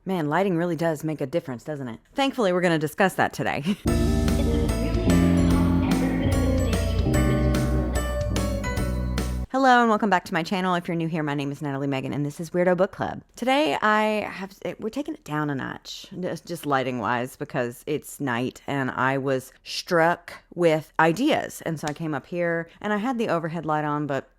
Man, lighting really does make a difference, doesn't it? Thankfully, we're going to discuss that today. Hello and welcome back to my channel. If you're new here, my name is Natalie Megan and this is Weirdo Book Club. Today we're taking it down a notch, just lighting wise, because it's night and I was struck with ideas. And so I came up here and I had the overhead light on, but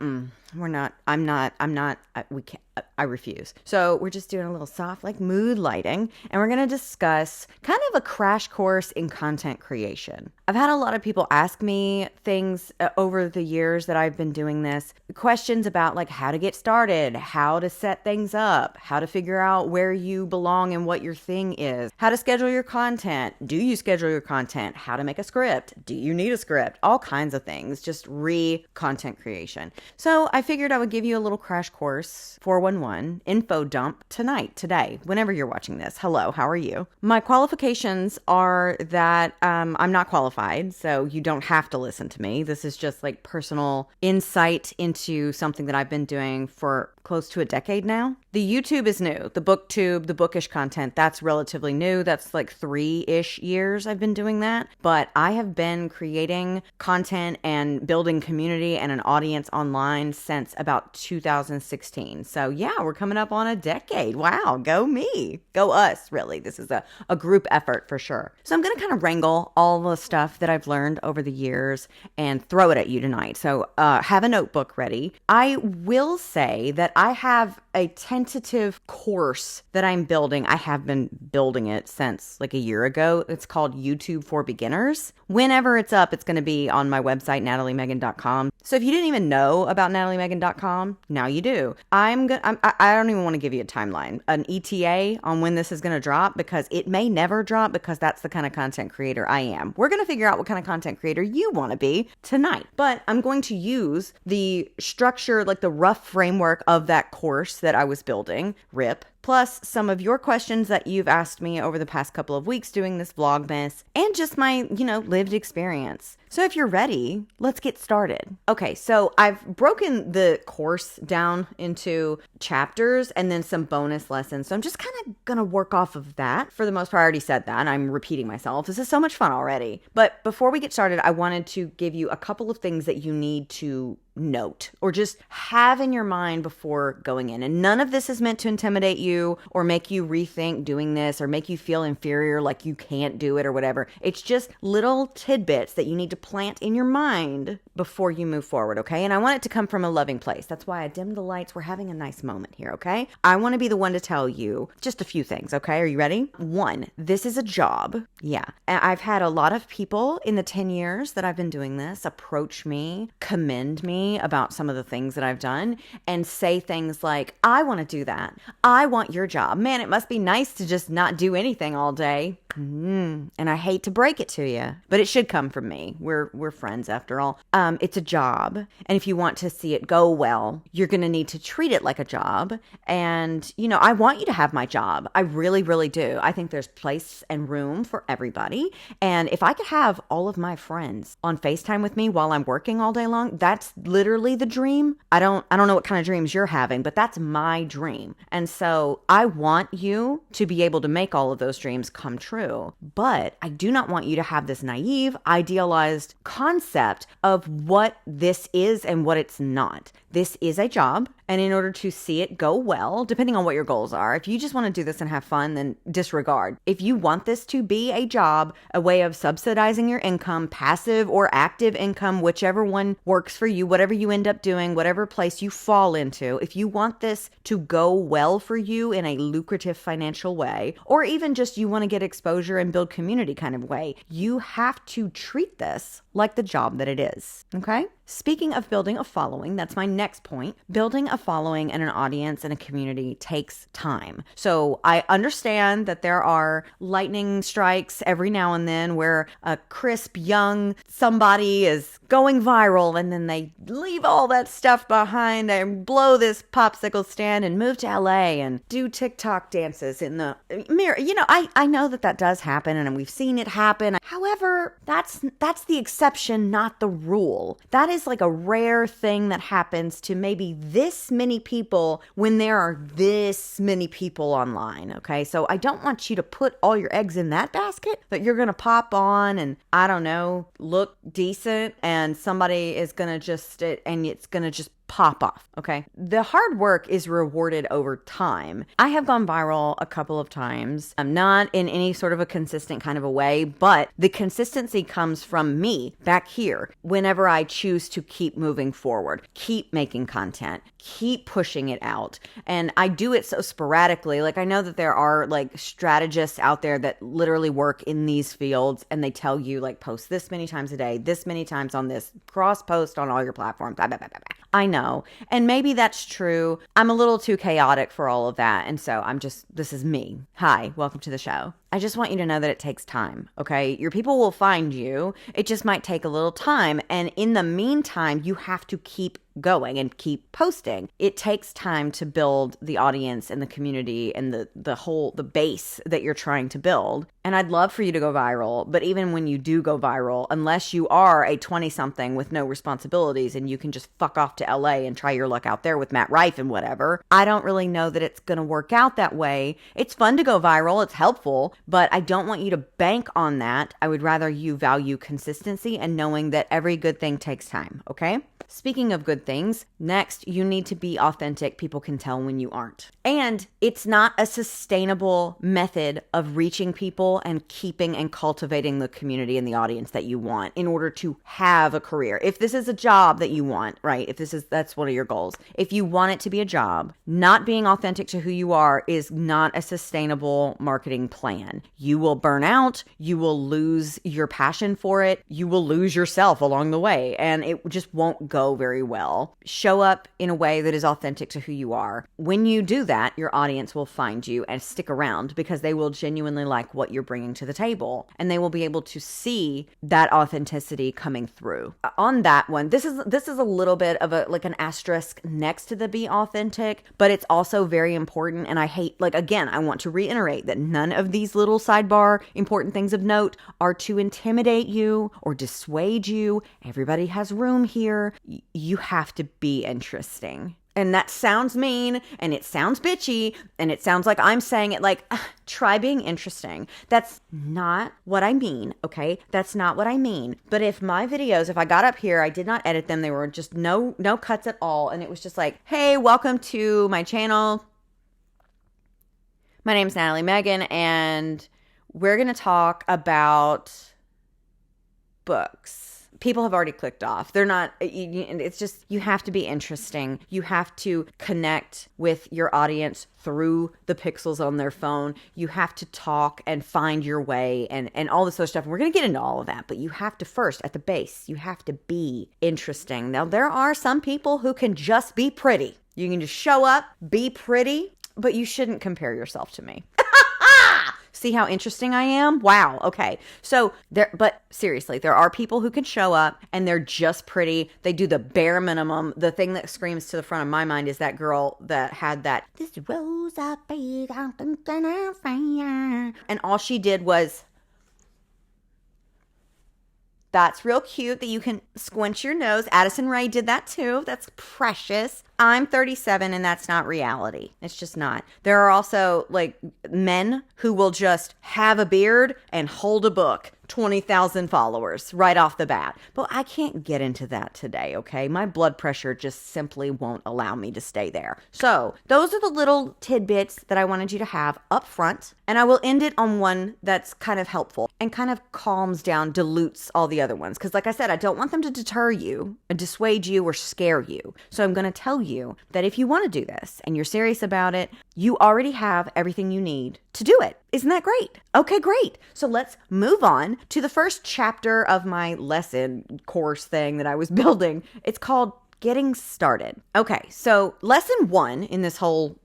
I refuse. So we're just doing a little soft like mood lighting and we're going to discuss kind of a crash course in content creation. I've had a lot of people ask me things over the years that I've been doing this, questions about like how to get started, how to set things up, how to figure out where you belong and what your thing is, how to schedule your content. Do you schedule your content? How to make a script? Do you need a script? All kinds of things, just content creation. So I figured I would give you a little crash course, 411 info dump today, whenever you're watching this. Hello, how are you? My qualifications are that I'm not qualified, so you don't have to listen to me. This is just like personal insight into something that I've been doing for close to a decade now. The YouTube is new. The booktube, the bookish content, that's relatively new. That's like 3-ish years I've been doing that. But I have been creating content and building community and an audience online since about 2016. So yeah, we're coming up on a decade. Wow, go me. Go us, really. This is a group effort for sure. So I'm going to kind of wrangle all the stuff that I've learned over the years and throw it at you tonight. So have a notebook ready. I will say that I have a tentative course that I'm building. I have been building it since like a year ago. It's called YouTube for Beginners. Whenever it's up, it's going to be on my website, nataliemegan.com. So if you didn't even know about nataliemegan.com, now you do. I don't even want to give you a timeline, an ETA on when this is going to drop, because it may never drop, because that's the kind of content creator I am. We're going to figure out what kind of content creator you want to be tonight. But I'm going to use the structure, like the rough framework of that course that I was building, RIP, plus some of your questions that you've asked me over the past couple of weeks doing this Vlogmas, and just my, lived experience. So if you're ready, let's get started. Okay, so I've broken the course down into chapters and then some bonus lessons. So I'm just kind of going to work off of that. For the most part, I already said that. I'm repeating myself. This is so much fun already. But before we get started, I wanted to give you a couple of things that you need to note or just have in your mind before going in. And none of this is meant to intimidate you or make you rethink doing this or make you feel inferior, like you can't do it or whatever. It's just little tidbits that you need to plant in your mind before you move forward, okay? And I want it to come from a loving place. That's why I dimmed the lights. We're having a nice moment here, okay? I want to be the one to tell you just a few things, okay? Are you ready? 1, this is a job. Yeah. I've had a lot of people in the 10 years that I've been doing this approach me, commend me about some of the things that I've done, and say things like, I want to do that. I want your job. Man, it must be nice to just not do anything all day. And I hate to break it to you, but it should come from me. We're friends after all. It's a job. And if you want to see it go well, you're going to need to treat it like a job. And, I want you to have my job. I really, really do. I think there's place and room for everybody. And if I could have all of my friends on FaceTime with me while I'm working all day long, that's literally the dream. I don't know what kind of dreams you're having, but that's my dream. And so I want you to be able to make all of those dreams come true. But I do not want you to have this naive, idealized concept of what this is and what it's not. This is a job. And in order to see it go well, depending on what your goals are, if you just want to do this and have fun, then disregard. If you want this to be a job, a way of subsidizing your income, passive or active income, whichever one works for you, whatever you end up doing, whatever place you fall into, if you want this to go well for you in a lucrative financial way, or even just you want to get exposure and build community kind of way, you have to treat this like the job that it is. Okay? Speaking of building a following, that's my next point. Building a following and an audience and a community takes time. So I understand that there are lightning strikes every now and then where a crisp young somebody is going viral and then they leave all that stuff behind and blow this popsicle stand and move to LA and do TikTok dances in the mirror. I know that does happen and we've seen it happen. However, that's the exception, not the rule. That is like a rare thing that happens to maybe this this many people when there are this many people online, okay? So I don't want you to put all your eggs in that basket that you're going to pop on and, I don't know, look decent and somebody is going to just, and it's going to just pop off, okay? The hard work is rewarded over time. I have gone viral a couple of times. I'm not in any sort of a consistent kind of a way, but the consistency comes from me back here whenever I choose to keep moving forward, keep making content, keep pushing it out. And I do it so sporadically. Like I know that there are like strategists out there that literally work in these fields and they tell you like post this many times a day, this many times on this, cross post on all your platforms, blah, blah, blah, blah, blah. I know. And maybe that's true. I'm a little too chaotic for all of that. And so this is me. Hi, welcome to the show. I just want you to know that it takes time, okay? Your people will find you. It just might take a little time. And in the meantime, you have to keep going and keep posting. It takes time to build the audience and the community and the base that you're trying to build. And I'd love for you to go viral, but even when you do go viral, unless you are a 20-something with no responsibilities and you can just fuck off to LA and try your luck out there with Matt Rife and whatever, I don't really know that it's going to work out that way. It's fun to go viral. It's helpful, but I don't want you to bank on that. I would rather you value consistency and knowing that every good thing takes time, okay? Speaking of good things, next, you need to be authentic. People can tell when you aren't. And it's not a sustainable method of reaching people and keeping and cultivating the community and the audience that you want in order to have a career. If this is a job that you want, right? That's one of your goals. If you want it to be a job, not being authentic to who you are is not a sustainable marketing plan. You will burn out. You will lose your passion for it. You will lose yourself along the way, and it just won't go very well. Show up in a way that is authentic to who you are. When you do that, your audience will find you and stick around because they will genuinely like what you're bringing to the table, and they will be able to see that authenticity coming through. On that one, this is a little bit of an asterisk next to the be authentic, but it's also very important. And I want to reiterate that none of these little sidebar important things of note are to intimidate you or dissuade you. Everybody has room here. You have to be interesting. And that sounds mean and it sounds bitchy and it sounds like I'm saying it like, try being interesting. That's not what I mean, okay? That's not what I mean. But if my videos, if I got up here, I did not edit them. They were just no cuts at all. And it was just like, hey, welcome to my channel. My name's Natalie Megan and we're going to talk about books. People have already clicked off. They're not, it's just, you have to be interesting. You have to connect with your audience through the pixels on their phone. You have to talk and find your way and all this other stuff. And we're going to get into all of that, but you have to first, at the base, you have to be interesting. Now, there are some people who can just be pretty. You can just show up, be pretty, but you shouldn't compare yourself to me. See how interesting I am? Wow. Okay. But seriously, there are people who can show up and they're just pretty. They do the bare minimum. The thing that screams to the front of my mind is that girl that had that, this rose up, and all she did was, that's real cute that you can squint your nose. Addison Rae did that too. That's precious. I'm 37 and that's not reality. It's just not. There are also like men who will just have a beard and hold a book. 20,000 followers right off the bat. But I can't get into that today, okay? My blood pressure just simply won't allow me to stay there. So those are the little tidbits that I wanted you to have up front. And I will end it on one that's kind of helpful and kind of calms down, dilutes all the other ones. Because like I said, I don't want them to deter you, dissuade you, or scare you. So I'm going to tell you that if you want to do this and you're serious about it, you already have everything you need to do it. Isn't that great? Okay, great. So let's move on to the first chapter of my lesson course thing that I was building. It's called Getting Started. Okay, so lesson 1 in this whole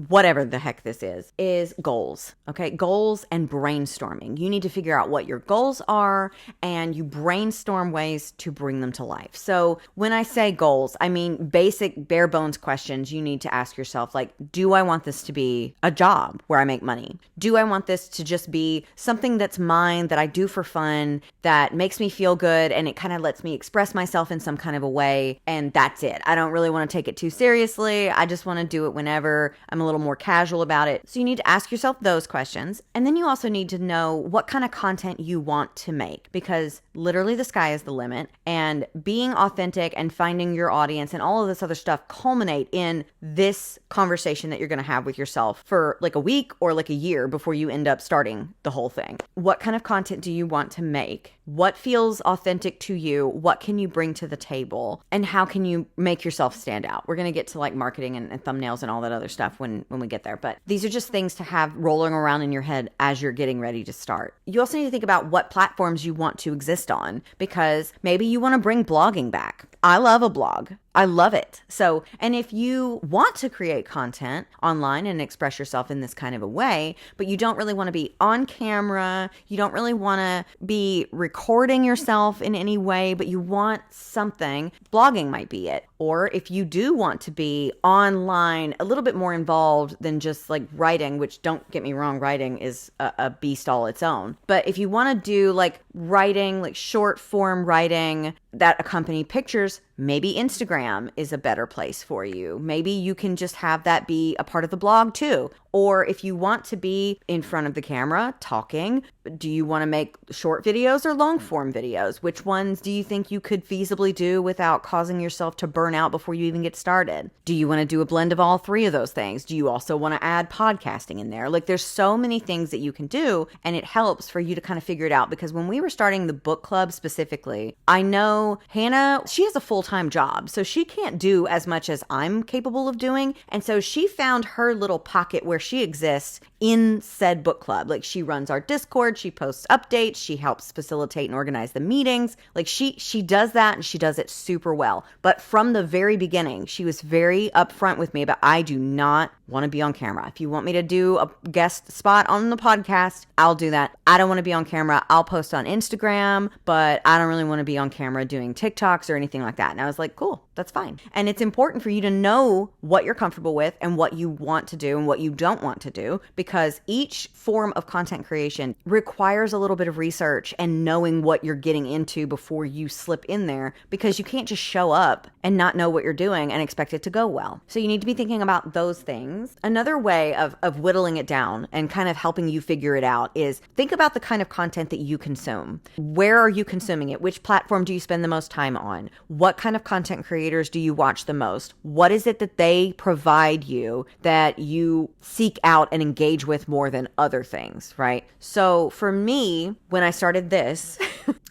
whatever the heck this is goals. Okay. Goals and brainstorming. You need to figure out what your goals are and you brainstorm ways to bring them to life. So when I say goals, I mean basic bare bones questions you need to ask yourself, like, do I want this to be a job where I make money? Do I want this to just be something that's mine, that I do for fun, that makes me feel good, and it kind of lets me express myself in some kind of a way, and that's it. I don't really want to take it too seriously. I just want to do it whenever I'm a little more casual about it. So you need to ask yourself those questions. And then you also need to know what kind of content you want to make, because literally the sky is the limit, and being authentic and finding your audience and all of this other stuff culminate in this conversation that you're going to have with yourself for like a week or like a year before you end up starting the whole thing. What kind of content do you want to make? What feels authentic to you? What can you bring to the table? And how can you make yourself stand out? We're going to get to like marketing and thumbnails and all that other stuff when we get there. But these are just things to have rolling around in your head as you're getting ready to start. You also need to think about what platforms you want to exist on, because maybe you want to bring blogging back. I love a blog. I love it. So, and if you want to create content online and express yourself in this kind of a way, but you don't really want to be on camera, you don't really want to be recording yourself in any way, but you want something, blogging might be it. Or if you do want to be online, a little bit more involved than just like writing, which don't get me wrong, writing is a beast all its own. But if you want to do like writing, like short form writing that accompany pictures, maybe Instagram is a better place for you. Maybe you can just have that be a part of the blog too. Or if you want to be in front of the camera talking, do you want to make short videos or long form videos? Which ones do you think you could feasibly do without causing yourself to burn out before you even get started? Do you want to do a blend of all three of those things? Do you also want to add podcasting in there? Like there's so many things that you can do, and it helps for you to kind of figure it out, because when we were starting the book club specifically, I know Hannah, she has a full-time job, so she can't do as much as I'm capable of doing. And so she found her little pocket where she exists in said book club. Like she runs our Discord, she posts updates, she helps facilitate and organize the meetings. Like she does that, and she does it super well. But from the very beginning, she was very upfront with me about, I do not want to be on camera. If you want me to do a guest spot on the podcast, I'll do that. I don't want to be on camera. I'll post on Instagram, but I don't really want to be on camera doing TikToks or anything like that. And I was like, cool, that's fine. And it's important for you to know what you're comfortable with and what you want to do and what you don't want to do, because each form of content creation requires a little bit of research and knowing what you're getting into before you slip in there, because you can't just show up and not know what you're doing and expect it to go well. So you need to be thinking about those things. Another way of whittling it down and kind of helping you figure it out is think about the kind of content that you consume. Where are you consuming it? Which platform do you spend the most time on? What kind of content creators do you watch the most? What is it that they provide you that you seek out and engage with more than other things, right? So for me, when I started this,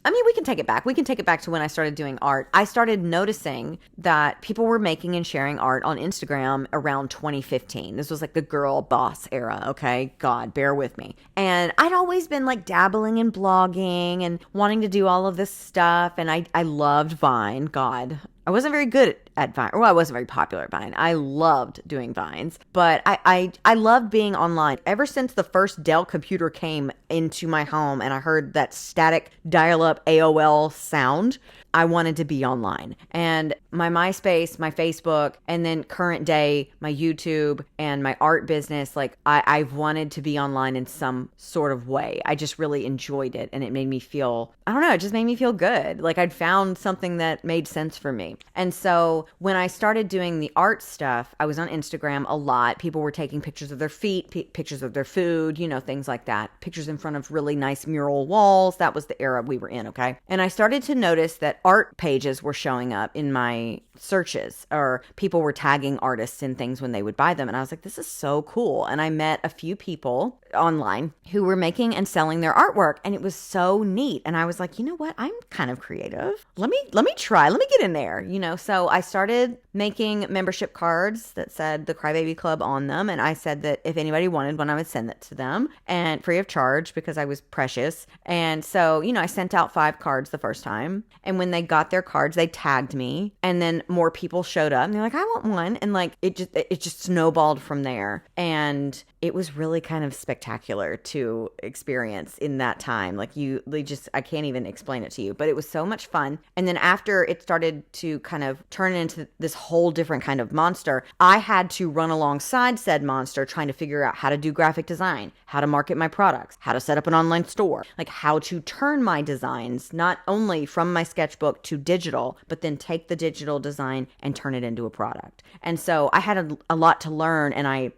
I mean, we can take it back. We can take it back to when I started doing art. I started noticing that people were making and sharing art on Instagram around 2015. This was like the girl boss era, okay? God, bear with me. And I'd always been like dabbling in blogging and wanting to do all of this stuff. And I loved Vine. God, I wasn't very good at Vine. Well, I wasn't very popular at Vine. I loved doing Vines, but I loved being online. Ever since the first Dell computer came into my home and I heard that static dial-up AOL sound, I wanted to be online. And my MySpace, my Facebook, and then current day, my YouTube and my art business, like I've wanted to be online in some sort of way. I just really enjoyed it, and it made me feel, I don't know, it just made me feel good. Like I'd found something that made sense for me. And so when I started doing the art stuff, I was on Instagram a lot. People were taking pictures of their feet, pictures of their food, you know, things like that. Pictures in front of really nice mural walls. That was the era we were in, okay? And I started to notice that art pages were showing up in my searches, or people were tagging artists in things when they would buy them. And I was like, this is so cool. And I met a few people online who were making and selling their artwork, and it was so neat. And I was like, you know what? I'm kind of creative. Let me get in there, you know? So I started making membership cards that said the Crybaby Club on them. And I said that if anybody wanted one, I would send it to them, and free of charge, because I was precious. And so, you know, I sent out 5 cards the first time. And when they got their cards, they tagged me, and then more people showed up and they're like, I want one. And like, it just snowballed from there. And it was really kind of spectacular to experience in that time. Like I can't even explain it to you, but it was so much fun. And then after it started to kind of turn into this whole different kind of monster, I had to run alongside said monster trying to figure out how to do graphic design, how to market my products, how to set up an online store, like how to turn my designs, not only from my sketchbook to digital, but then take the digital design and turn it into a product. And so I had a lot to learn, and I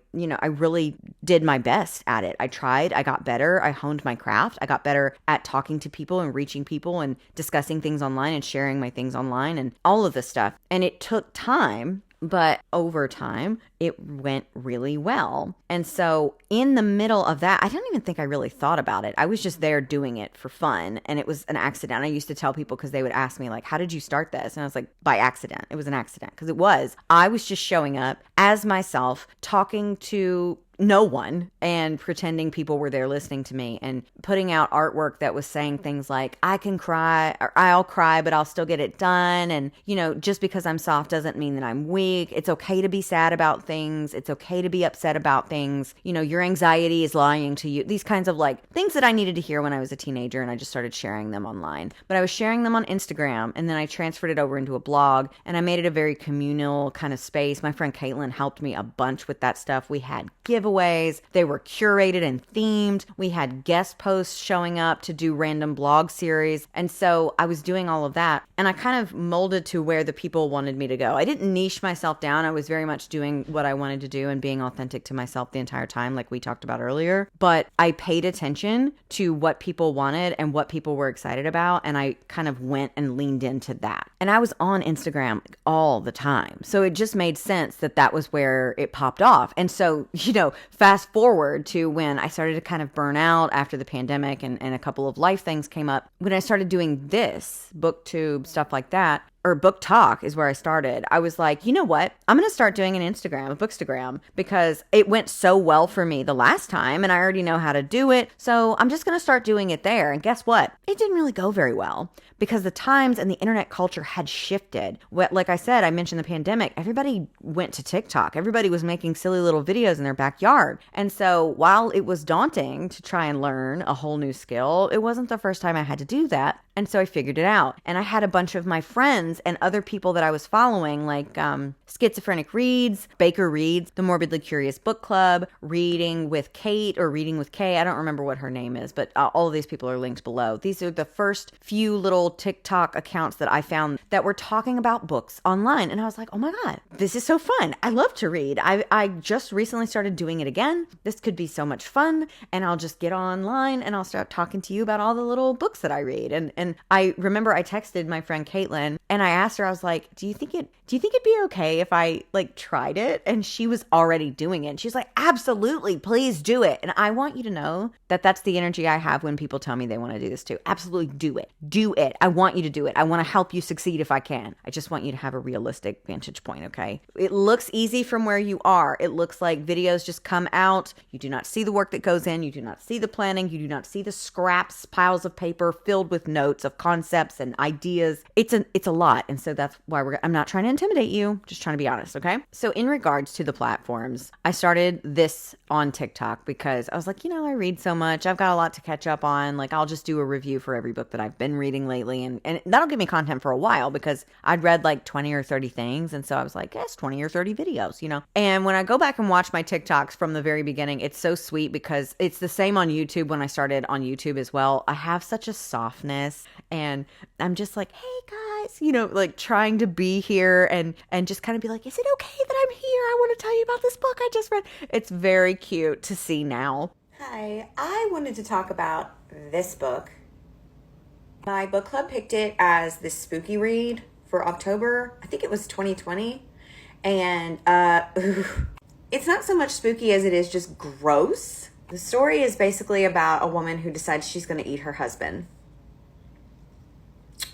really did my best at it. I tried, I got better, I honed my craft, I got better at talking to people and reaching people and discussing things online and sharing my things online and all of this stuff. And it took time, but over time, it went really well. And so in the middle of that, I don't even think I really thought about it. I was just there doing it for fun, and it was an accident. I used to tell people, because they would ask me like, how did you start this? And I was like, by accident. It was an accident, because I was just showing up as myself, talking to no one and pretending people were there listening to me, and putting out artwork that was saying things like, I can cry, or I'll cry, but I'll still get it done. And, just because I'm soft doesn't mean that I'm weak. It's okay to be sad about things. It's okay to be upset about things. Your anxiety is lying to you. These kinds of like things that I needed to hear when I was a teenager, and I just started sharing them online. But I was sharing them on Instagram, and then I transferred it over into a blog, and I made it a very communal kind of space. My friend Caitlin helped me a bunch with that stuff. We had giveaways. They were curated and themed. We had guest posts showing up to do random blog series. And so I was doing all of that, and I kind of molded to where the people wanted me to go. I didn't niche myself down. I was very much doing what I wanted to do and being authentic to myself the entire time, like we talked about earlier. But I paid attention to what people wanted and what people were excited about, and I kind of went and leaned into that. And I was on Instagram all the time. So it just made sense that that was where it popped off. And so, fast forward to when I started to kind of burn out after the pandemic, and a couple of life things came up. When I started doing this, booktube, stuff like that, or book talk is where I started. I was like, you know what? I'm going to start doing an Instagram, a bookstagram, because it went so well for me the last time and I already know how to do it. So I'm just going to start doing it there. And guess what? It didn't really go very well, because the times and the internet culture had shifted. Like I said, I mentioned the pandemic. Everybody went to TikTok. Everybody was making silly little videos in their backyard. And so while it was daunting to try and learn a whole new skill, it wasn't the first time I had to do that. And so I figured it out. And I had a bunch of my friends and other people that I was following, like Schizophrenic Reads, Baker Reads, The Morbidly Curious Book Club, Reading with Kate or Reading with Kay. I don't remember what her name is, but all of these people are linked below. These are the first few little TikTok accounts that I found that were talking about books online. And I was like, oh my God, this is so fun. I love to read. I just recently started doing it again. This could be so much fun. And I'll just get online and I'll start talking to you about all the little books that I read. And I remember I texted my friend Caitlin and I asked her, I was like, do you think it'd be okay if I like tried it? And she was already doing it. And she's like, absolutely, please do it. And I want you to know that that's the energy I have when people tell me they want to do this too. Absolutely do it. Do it. I want you to do it. I want to help you succeed if I can. I just want you to have a realistic vantage point, okay? It looks easy from where you are. It looks like videos just come out. You do not see the work that goes in. You do not see the planning. You do not see the scraps, piles of paper filled with notes of concepts and ideas. It's a lot. And so that's why I'm not trying to intimidate you, just trying to be honest, okay? So in regards to the platforms, I started this on TikTok because I was like, I read so much. I've got a lot to catch up on. Like, I'll just do a review for every book that I've been reading lately. And that'll give me content for a while, because I'd read like 20 or 30 things. And so I was like, yes, 20 or 30 videos, And when I go back and watch my TikToks from the very beginning, it's so sweet, because it's the same on YouTube when I started on YouTube as well. I have such a softness, and I'm just like, hey guys, like trying to be here and just kind of be like, is it okay that I'm here? I want to tell you about this book I just read. It's very cute to see now. Hi, I wanted to talk about this book. My book club picked it as this spooky read for October. I think it was 2020. And it's not so much spooky as it is just gross. The story is basically about a woman who decides she's going to eat her husband.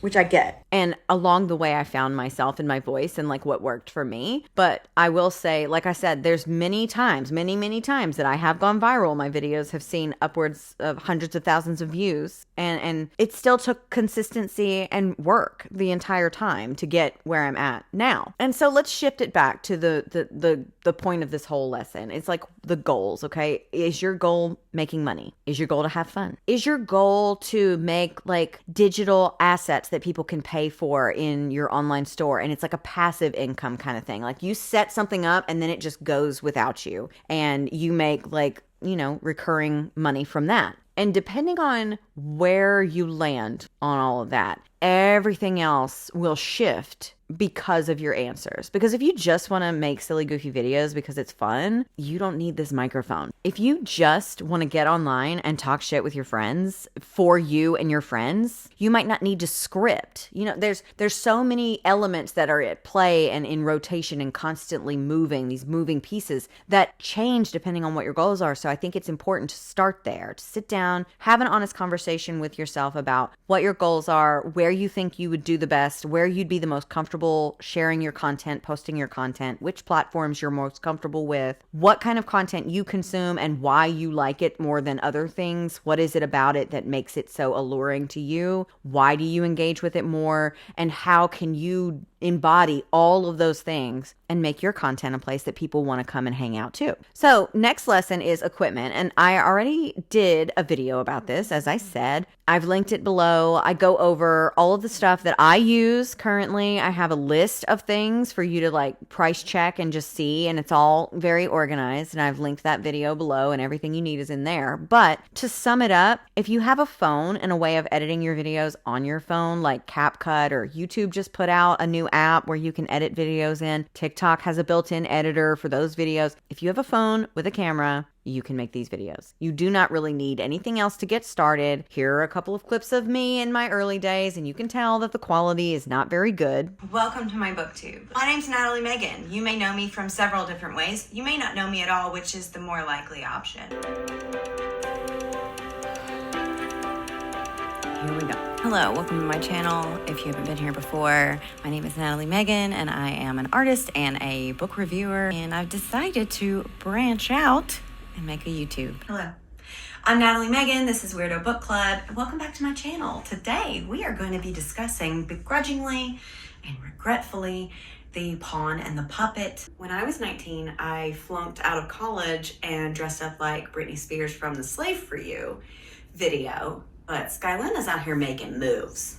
which I get. And along the way, I found myself and my voice and like what worked for me. But I will say, like I said, there's many times that I have gone viral. My videos have seen upwards of hundreds of thousands of views. And it still took consistency and work the entire time to get where I'm at now. And so let's shift it back to the point of this whole lesson. It's like the goals, okay? Is your goal making money? Is your goal to have fun? Is your goal to make like digital assets that people can pay for in your online store? And it's like a passive income kind of thing. Like you set something up and then it just goes without you. And you make like, you know, recurring money from that. And depending on where you land on all of that, everything else will shift because of your answers. Because if you just want to make silly, goofy videos because it's fun, you don't need this microphone. If you just want to get online and talk shit with your friends for you and your friends, you might not need to script. You know, there's so many elements that are at play and in rotation and constantly moving, these moving pieces that change depending on what your goals are. So I think it's important to start there, to sit down, have an honest conversation with yourself about what your goals are, where you think you would do the best, where you'd be the most comfortable sharing your content, posting your content, which platforms you're most comfortable with, what kind of content you consume and why you like it more than other things. What is it about it that makes it so alluring to you? Why do you engage with it more? And how can you embody all of those things and make your content a place that people want to come and hang out too? So next lesson is equipment. And I already did a video about this, as I said. I've linked it below. I go over all of the stuff that I use currently. I have a list of things for you to like price check and just see, and it's all very organized. And I've linked that video below and everything you need is in there. But to sum it up, if you have a phone and a way of editing your videos on your phone, like CapCut or YouTube just put out a new app where you can edit videos in. TikTok has a built-in editor for those videos. If you have a phone with a camera, you can make these videos. You do not really need anything else to get started. Here are a couple of clips of me in my early days, and you can tell that the quality is not very good. Welcome to my booktube. My name's Natalie Megan. You may know me from several different ways. You may not know me at all, which is the more likely option. Here we go. Hello, welcome to my channel. If you haven't been here before, my name is Natalie Megan and I am an artist and a book reviewer, and I've decided to branch out and make a YouTube. Hello, I'm Natalie Megan. This is Weirdo Book Club, and welcome back to my channel. Today, we are going to be discussing begrudgingly and regretfully The Pawn and the Puppet. When I was 19, I flunked out of college and dressed up like Britney Spears from the Slave For You video. But Skylena's out here making moves.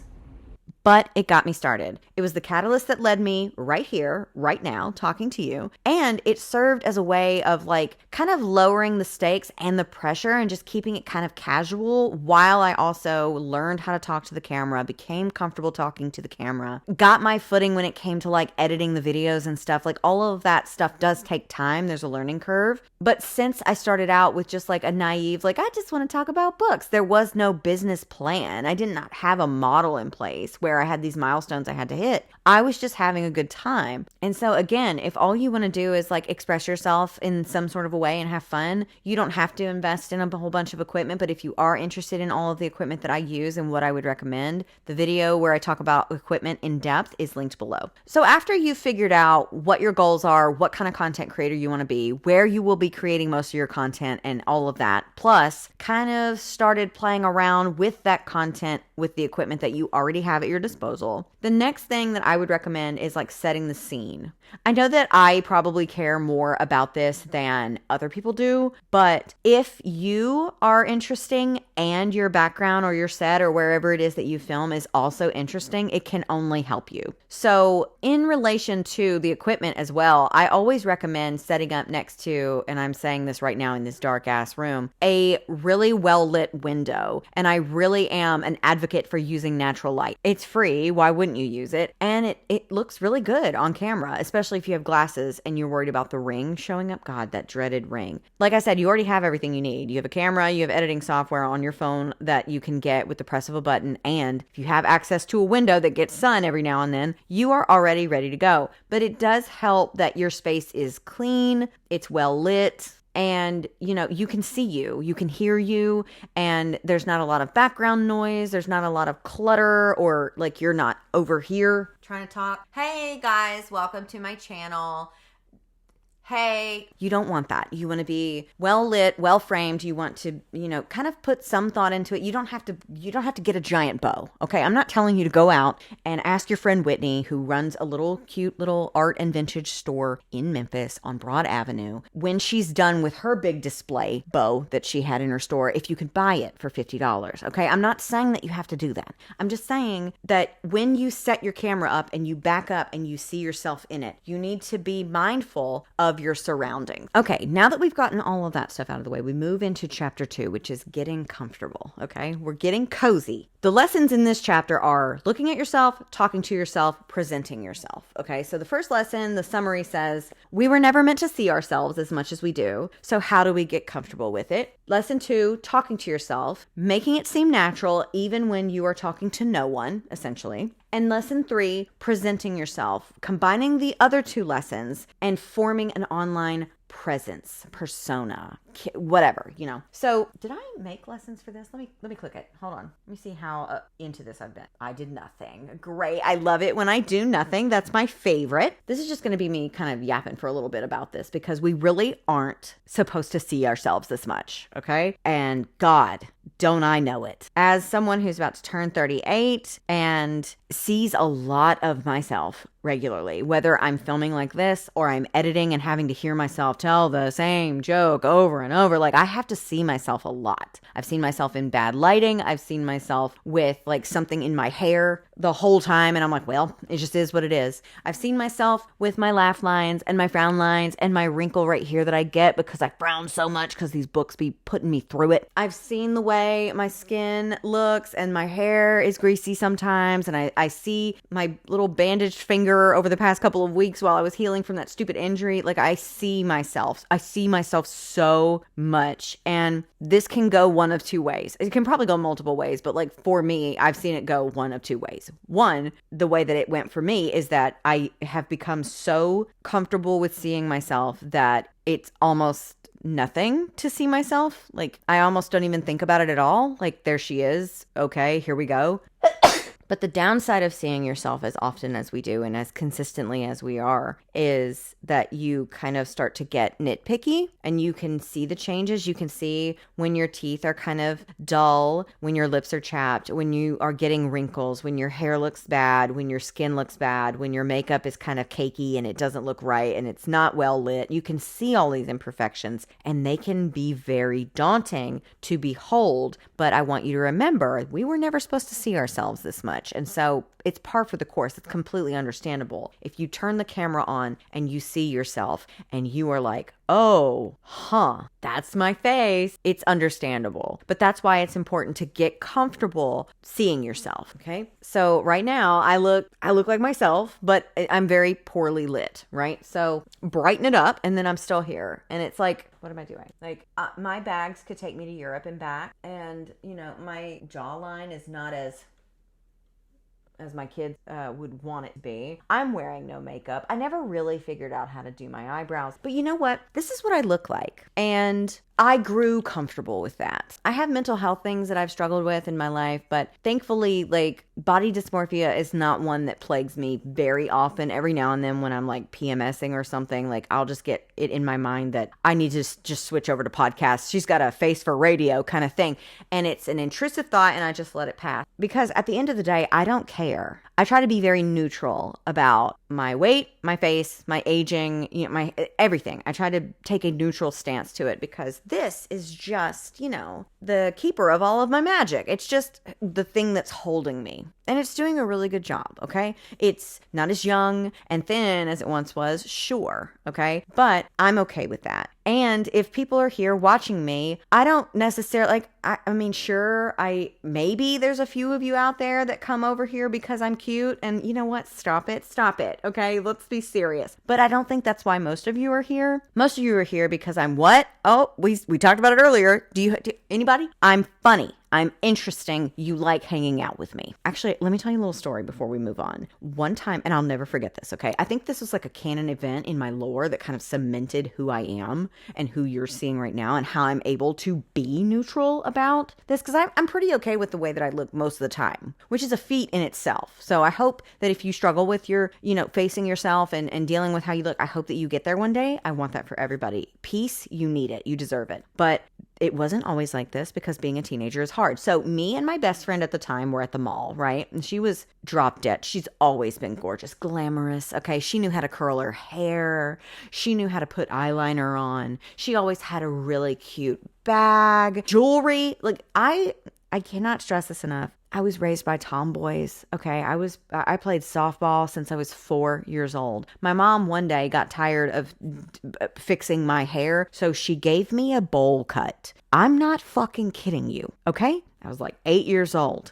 But it got me started. It was the catalyst that led me right here, right now, talking to you. And it served as a way of like kind of lowering the stakes and the pressure and just keeping it kind of casual, while I also learned how to talk to the camera, became comfortable talking to the camera, got my footing when it came to like editing the videos and stuff. Like all of that stuff does take time. There's a learning curve. But since I started out with just like a naive, like I just want to talk about books, there was no business plan. I did not have a model in place where I had these milestones I had to hit. I was just having a good time. And so again, if all you want to do is like express yourself in some sort of a way and have fun, you don't have to invest in a whole bunch of equipment. But if you are interested in all of the equipment that I use and what I would recommend, the video where I talk about equipment in depth is linked below. So after you've figured out what your goals are, what kind of content creator you want to be, where you will be creating most of your content and all of that, plus kind of started playing around with that content with the equipment that you already have at your disposal, the next thing that I would recommend is like setting the scene. I know that I probably care more about this than other people do, but if you are interesting and your background or your set or wherever it is that you film is also interesting, it can only help you. So in relation to the equipment as well, I always recommend setting up next to, and I'm saying this right now in this dark ass room, a really well lit window. And I really am an advocate for using natural light. It's free. Why wouldn't you use it? And it looks really good on camera, especially if you have glasses and you're worried about the ring showing up. God, that dreaded ring. Like I said, you already have everything you need. You have a camera, you have editing software on your phone that you can get with the press of a button. And if you have access to a window that gets sun every now and then, you are already ready to go. But it does help that your space is clean, it's well lit, and you can see you can hear you, and there's not a lot of background noise, there's not a lot of clutter, or like you're not over here trying to talk. Hey guys, welcome to my channel. Hey, you don't want that. You want to be well lit, well framed. You want to, kind of put some thought into it. You don't have to get a giant bow. Okay. I'm not telling you to go out and ask your friend Whitney, who runs a little cute little art and vintage store in Memphis on Broad Avenue, when she's done with her big display bow that she had in her store, if you could buy it for $50. Okay. I'm not saying that you have to do that. I'm just saying that when you set your camera up and you back up and you see yourself in it, you need to be mindful of your surroundings. Okay, now that we've gotten all of that stuff out of the way, we move into chapter 2, which is getting comfortable. Okay, we're getting cozy. The lessons in this chapter are looking at yourself, talking to yourself, presenting yourself. Okay, so the first lesson, the summary says, we were never meant to see ourselves as much as we do. So how do we get comfortable with it? Lesson 2, talking to yourself, making it seem natural even when you are talking to no one, essentially. And lesson 3, presenting yourself, combining the other 2 lessons and forming an online presence, persona, whatever, So did I make lessons for this? Let me click it. Hold on. Let me see how into this I've been. I did nothing. Great. I love it when I do nothing. That's my favorite. This is just going to be me kind of yapping for a little bit about this, because we really aren't supposed to see ourselves this much. Okay. And God, don't I know it. As someone who's about to turn 38 and sees a lot of myself regularly, whether I'm filming like this or I'm editing and having to hear myself tell the same joke over and over, like I have to see myself a lot. I've seen myself in bad lighting. I've seen myself with like something in my hair the whole time, and I'm like, well, it just is what it is. I've seen myself with my laugh lines and my frown lines and my wrinkle right here that I get because I frown so much because these books be putting me through it. I've seen the way my skin looks, and my hair is greasy sometimes, and I see my little bandaged finger over the past couple of weeks while I was healing from that stupid injury. Like I see myself so much, and this can go one of 2 ways. It can probably go multiple ways, but like for me, I've seen it go one of 2 ways. One, the way that it went for me is that I have become so comfortable with seeing myself that it's almost nothing to see myself. Like I almost don't even think about it at all. Like there she is. Okay, here we go. But the downside of seeing yourself as often as we do and as consistently as we are is that you kind of start to get nitpicky, and you can see the changes. You can see when your teeth are kind of dull, when your lips are chapped, when you are getting wrinkles, when your hair looks bad, when your skin looks bad, when your makeup is kind of cakey and it doesn't look right and it's not well lit. You can see all these imperfections, and they can be very daunting to behold. But I want you to remember, we were never supposed to see ourselves this much. And so it's par for the course. It's completely understandable. If you turn the camera on and you see yourself and you are like, oh, that's my face, it's understandable. But that's why it's important to get comfortable seeing yourself. Okay. So right now I look like myself, but I'm very poorly lit, right? So brighten it up, and then I'm still here. And it's like, what am I doing? Like my bags could take me to Europe and back. And my jawline is not as my kids would want it to be. I'm wearing no makeup. I never really figured out how to do my eyebrows. But you know what? This is what I look like. And I grew comfortable with that. I have mental health things that I've struggled with in my life, but thankfully, like, body dysmorphia is not one that plagues me very often. Every now and then when I'm like PMSing or something, like I'll just get it in my mind that I need to just switch over to podcasts. She's got a face for radio kind of thing. And it's an intrusive thought, and I just let it pass. Because at the end of the day, I don't care. I try to be very neutral about my weight, my face, my aging, my everything. I try to take a neutral stance to it, because this is just, the keeper of all of my magic. It's just the thing that's holding me. And it's doing a really good job, okay? It's not as young and thin as it once was, sure, okay? But I'm okay with that. And if people are here watching me, I don't necessarily, sure, maybe there's a few of you out there that come over here because I'm cute, and you know what? Stop it, okay? Let's be serious. But I don't think that's why most of you are here. Most of you are here because I'm what? Oh, we talked about it earlier. Do anybody? I'm funny. I'm interesting. You like hanging out with me. Actually, let me tell you a little story before we move on. One time, and I'll never forget this, okay? I think this was like a canon event in my lore that kind of cemented who I am and who you're seeing right now and how I'm able to be neutral about this, because I'm pretty okay with the way that I look most of the time, which is a feat in itself. So I hope that if you struggle with your, facing yourself and dealing with how you look, I hope that you get there one day. I want that for everybody. Peace, you need it. You deserve it. But it wasn't always like this because being a teenager is hard. So me and my best friend at the time were at the mall, right? And she was drop dead. She's always been gorgeous, glamorous. Okay. She knew how to curl her hair. She knew how to put eyeliner on. She always had a really cute bag, jewelry. Like I cannot stress this enough. I was raised by tomboys. Okay. I played softball since I was 4 years old. My mom one day got tired of fixing my hair, so she gave me a bowl cut. I'm not fucking kidding you. Okay. I was like 8 years old.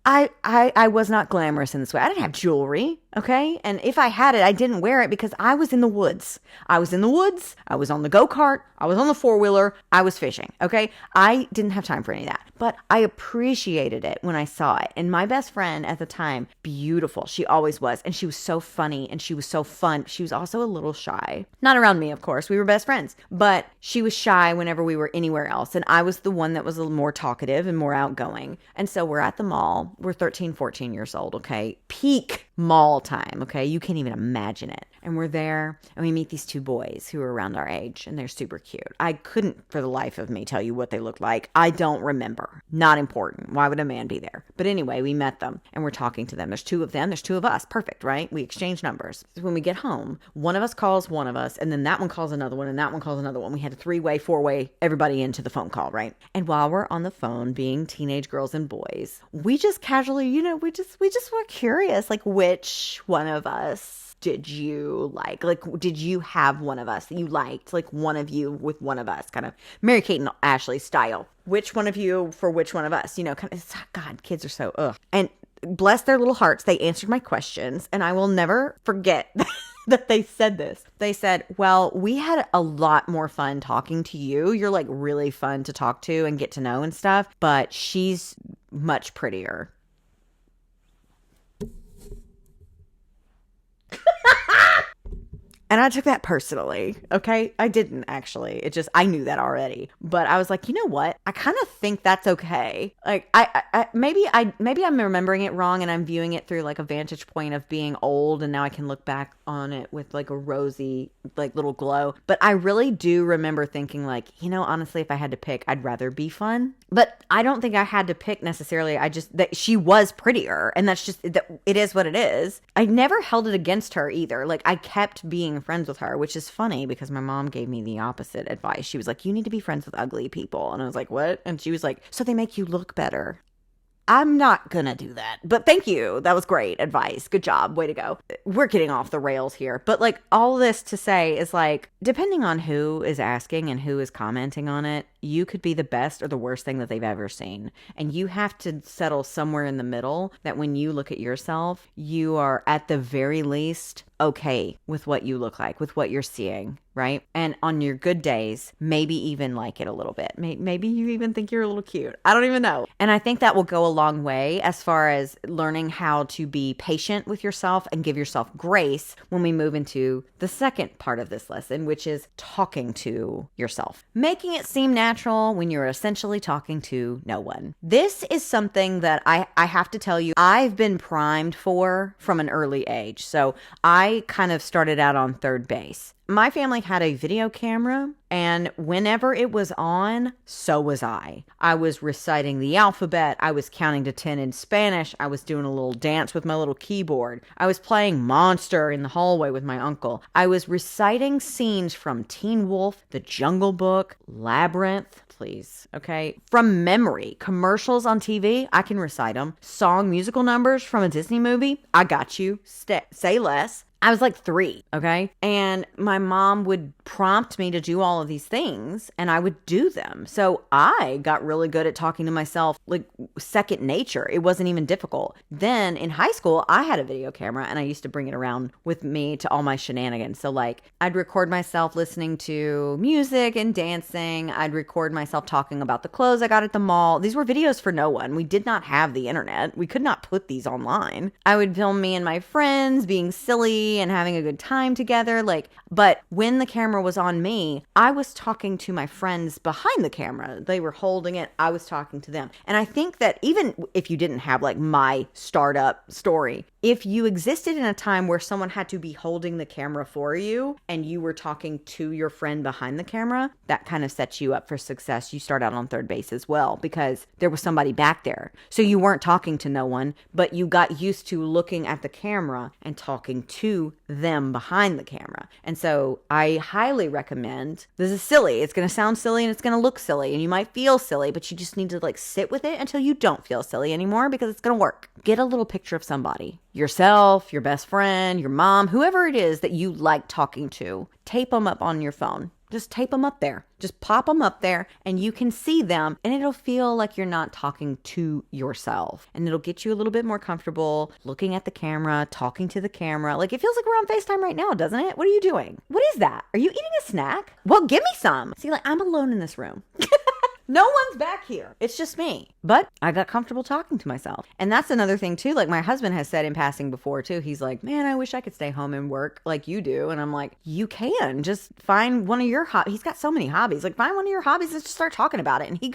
I was not glamorous in this way. I didn't have jewelry, okay? And if I had it, I didn't wear it because I was in the woods. I was in the woods. I was on the go-kart. I was on the four-wheeler. I was fishing, okay? I didn't have time for any of that. But I appreciated it when I saw it. And my best friend at the time, beautiful. She always was. And she was so funny and she was so fun. She was also a little shy. Not around me, of course. We were best friends. But she was shy whenever we were anywhere else. And I was the one that was a little more talkative and more outgoing. And so we're at the mall. We're 13, 14 years old, okay? Peak mall time, okay? You can't even imagine it. And we're there and we meet these two boys who are around our age and they're super cute. I couldn't for the life of me tell you what they looked like. I don't remember. Not important. Why would a man be there? But anyway, we met them and we're talking to them. There's two of them. There's two of us. Perfect, right? We exchange numbers. When we get home, one of us calls one of us and then that one calls another one and that one calls another one. We had a 3-way, 4-way, everybody into the phone call, right? And while we're on the phone being teenage girls and boys, we just casually, we just were curious, like which one of us did you like? Like, did you have one of us that you liked? Like one of you with one of us, kind of Mary-Kate and Ashley style. Which one of you for which one of us? Kind of, God, kids are so, ugh. And bless their little hearts, they answered my questions. And I will never forget that they said this. They said, well, we had a lot more fun talking to you. You're like really fun to talk to and get to know and stuff. But she's much prettier. And I took that personally, okay? I didn't actually. I knew that already. But I was like, you know what? I kind of think that's okay. Like, maybe I'm remembering it wrong and I'm viewing it through like a vantage point of being old and now I can look back on it with like a rosy, like little glow. But I really do remember thinking like, honestly, if I had to pick, I'd rather be fun. But I don't think I had to pick necessarily. That she was prettier and that's just, it is what it is. I never held it against her either. Like I kept being friends with her, which is funny because my mom gave me the opposite advice. She was like, you need to be friends with ugly people. And I was like, what? And she was like, so they make you look better. I'm not gonna do that, but thank you. That was great advice. Good job. Way to go. We're getting off the rails here, but like all this to say is like, depending on who is asking and who is commenting on it, you could be the best or the worst thing that they've ever seen. And you have to settle somewhere in the middle that when you look at yourself, you are at the very least okay with what you look like, with what you're seeing, right? And on your good days, maybe even like it a little bit. Maybe you even think you're a little cute. I don't even know. And I think that will go a long way as far as learning how to be patient with yourself and give yourself grace when we move into the second part of this lesson, which is talking to yourself. Making it seem natural when you're essentially talking to no one. This is something that I have to tell you, I've been primed for from an early age. So I kind of started out on third base. My family had a video camera, and whenever it was on, so was I. I was reciting the alphabet. I was counting to 10 in Spanish. I was doing a little dance with my little keyboard. I was playing Monster in the hallway with my uncle. I was reciting scenes from Teen Wolf, The Jungle Book, Labyrinth, please, okay? From memory. Commercials on TV, I can recite them. Musical numbers from a Disney movie, I got you. Say less. I was like 3, okay? And my mom would prompt me to do all of these things and I would do them. So I got really good at talking to myself, like second nature. It wasn't even difficult. Then in high school, I had a video camera and I used to bring it around with me to all my shenanigans. So like I'd record myself listening to music and dancing. I'd record myself talking about the clothes I got at the mall. These were videos for no one. We did not have the internet. We could not put these online. I would film me and my friends being silly and having a good time together. But when the camera was on me, I was talking to my friends behind the camera. They were holding it. I was talking to them. And I think that even if you didn't have like my startup story, if you existed in a time where someone had to be holding the camera for you and you were talking to your friend behind the camera, that kind of sets you up for success. You start out on third base as well because there was somebody back there. So you weren't talking to no one, but you got used to looking at the camera and talking to them behind the camera. And so I highly recommend, this is silly. It's going to sound silly and it's going to look silly and you might feel silly, but you just need to like sit with it until you don't feel silly anymore because it's going to work. Get a little picture of somebody. Yourself, your best friend, your mom, whoever it is that you like talking to, tape them up on your phone. Just tape them up there. Just pop them up there and you can see them and it'll feel like you're not talking to yourself. And it'll get you a little bit more comfortable looking at the camera, talking to the camera. Like it feels like we're on FaceTime right now, doesn't it? What are you doing? What is that? Are you eating a snack? Well, give me some. See, like I'm alone in this room. No one's back here. It's just me. But I got comfortable talking to myself. And that's another thing too. Like my husband has said in passing before too. He's like, man, I wish I could stay home and work like you do. And I'm like, you can. Just find one of your hobbies. He's got so many hobbies. Like find one of your hobbies and just start talking about it. And he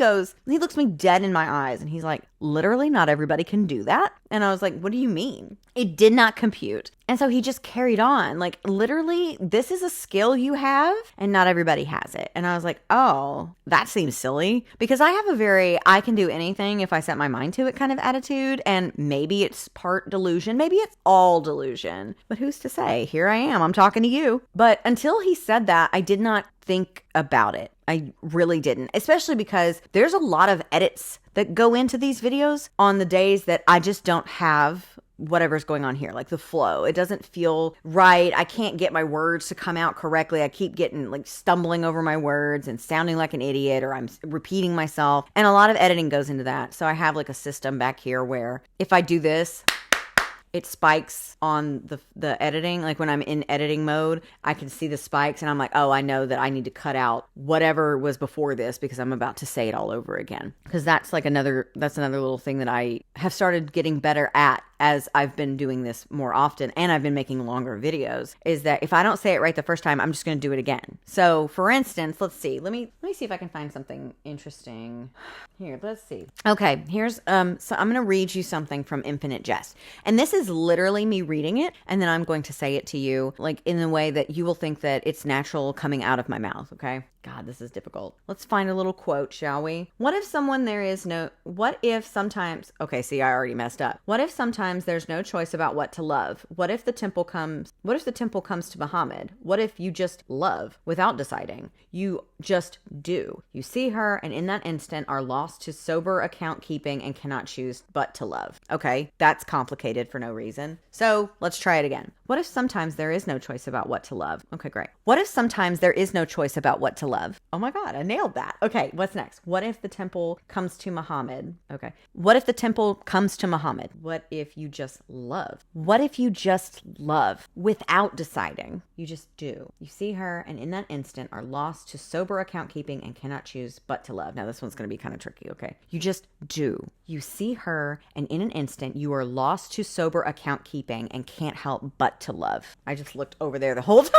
looks me dead in my eyes. And he's like, literally not everybody can do that. And I was like, what do you mean? It did not compute. And so he just carried on. Like literally, this is a skill you have and not everybody has it. And I was like, oh, that seems silly because I have a very, I can do anything if I set my mind to it kind of attitude. And maybe it's part delusion. Maybe it's all delusion. But who's to say? Here I am. I'm talking to you. But until he said that, I did not think about it. I really didn't, especially because there's a lot of edits that go into these videos on the days that I just don't have whatever's going on here, like the flow. It doesn't feel right. I can't get my words to come out correctly. I keep getting like stumbling over my words and sounding like an idiot, or I'm repeating myself. And a lot of editing goes into that. So I have like a system back here where if I do this, it spikes on the editing. Like when I'm in editing mode, I can see the spikes and I'm like, oh, I know that I need to cut out whatever was before this because I'm about to say it all over again. Because that's another little thing that I have started getting better at as I've been doing this more often and I've been making longer videos, is that if I don't say it right the first time, I'm just going to do it again. So for instance, let's see. Let me see if I can find something interesting here. Let's see. Okay, here's so I'm going to read you something from Infinite Jest. And this is literally me reading it and then I'm going to say it to you like in a way that you will think that it's natural coming out of my mouth, okay? God, this is difficult. Let's find a little quote, shall we? What if sometimes, okay, see, I already messed up. What if sometimes there's no choice about what to love? What if the temple comes to Muhammad? What if you just love without deciding? You just do. You see her and in that instant are lost to sober account keeping and cannot choose but to love. Okay, that's complicated for no reason. So let's try it again. What if sometimes there is no choice about what to love? Okay, great. What if sometimes there is no choice about what to love? Oh my God, I nailed that. Okay, what's next? What if the temple comes to Muhammad? Okay. What if the temple comes to Muhammad? What if you just love? What if you just love without deciding? You just do. You see her and in that instant are lost to sober account keeping and cannot choose but to love. Now this one's going to be kind of tricky, okay? You just do. You see her and in an instant you are lost to sober account keeping and can't help but to love. I just looked over there the whole time.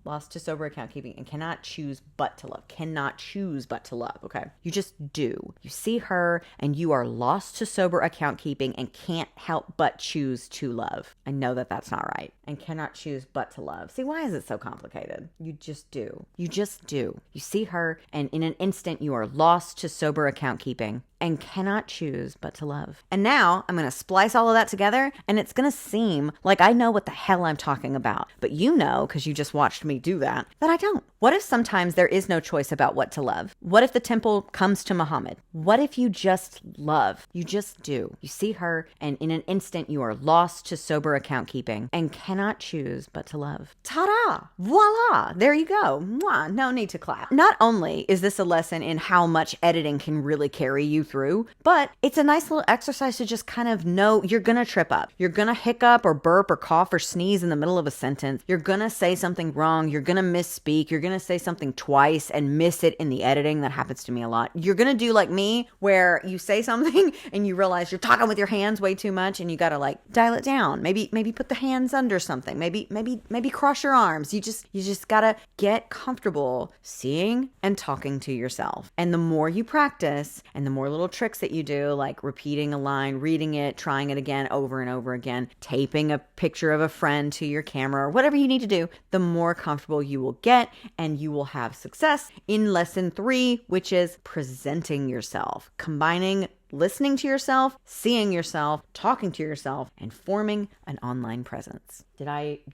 Lost to sober account keeping and cannot choose but to love. Cannot choose but to love. Okay. You just do. You see her and you are lost to sober account keeping and can't help but choose to love. I know that that's not right. And cannot choose but to love. See, why is it so complicated? You just do. You just do. You see her and in an instant you are lost to sober account keeping and cannot choose but to love. And now I'm going to splice all of that together, and it's going to seem like I know what the hell I'm talking about. But you know, because you just watched me do that I don't. What if sometimes there is no choice about what to love? What if the temple comes to Muhammad? What if you just love? You just do. You see her, and in an instant you are lost to sober account keeping and cannot choose but to love. Ta-da! Voila! There you go. Mwah, no need to clap. Not only is this a lesson in how much editing can really carry you through, but it's a nice little exercise to just kind of know you're gonna trip up. You're gonna hiccup or burp or cough or sneeze in the middle of a sentence. You're gonna say something wrong. You're gonna misspeak. You're gonna say something twice and miss it in the editing. That happens to me a lot. You're gonna do like me, where you say something and you realize you're talking with your hands way too much, and you gotta like dial it down. Maybe put the hands under something. Maybe cross your arms. You just gotta get comfortable seeing and talking to yourself. And the more you practice, and the more little tricks that you do, like repeating a line, reading it, trying it again over and over again, taping a picture of a friend to your camera, or whatever you need to do, the more comfortable you will get, and you will have success in lesson 3, which is presenting yourself, combining listening to yourself, seeing yourself, talking to yourself, and forming an online presence.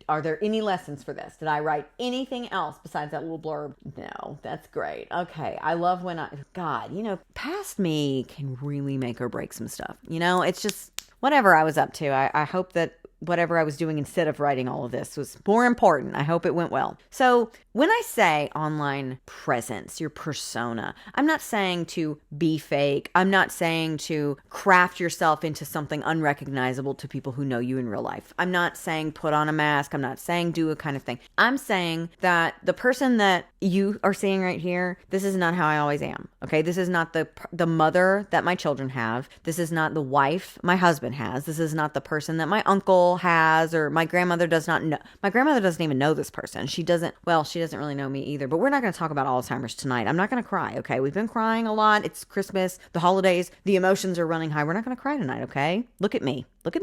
Are there any lessons for this? Did I write anything else besides that little blurb? No, that's great. Okay. I love when God, past me can really make or break some stuff. It's just whatever I was up to. I hope that whatever I was doing instead of writing all of this was more important. I hope it went well. So when I say online presence, your persona, I'm not saying to be fake. I'm not saying to craft yourself into something unrecognizable to people who know you in real life. I'm not saying put on a mask. I'm not saying do a kind of thing. I'm saying that the person that you are seeing right here, this is not how I always am. Okay. This is not the mother that my children have. This is not the wife my husband has. This is not the person that my uncle has, or my grandmother does not know. My grandmother doesn't even know this person. She doesn't really know me either, but we're not going to talk about Alzheimer's tonight. I'm not going to cry. Okay. We've been crying a lot. It's Christmas, the holidays, the emotions are running high. We're not going to cry tonight. Okay. Look at me. We're not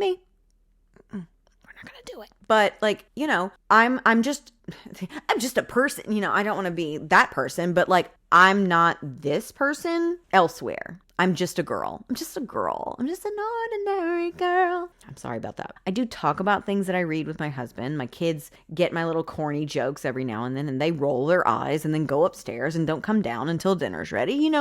going to do it. But I'm just a person, I don't want to be that person, but I'm not this person elsewhere. I'm just a girl. I'm just an ordinary girl. I'm sorry about that. I do talk about things that I read with my husband. My kids get my little corny jokes every now and then, and they roll their eyes and then go upstairs and don't come down until dinner's ready,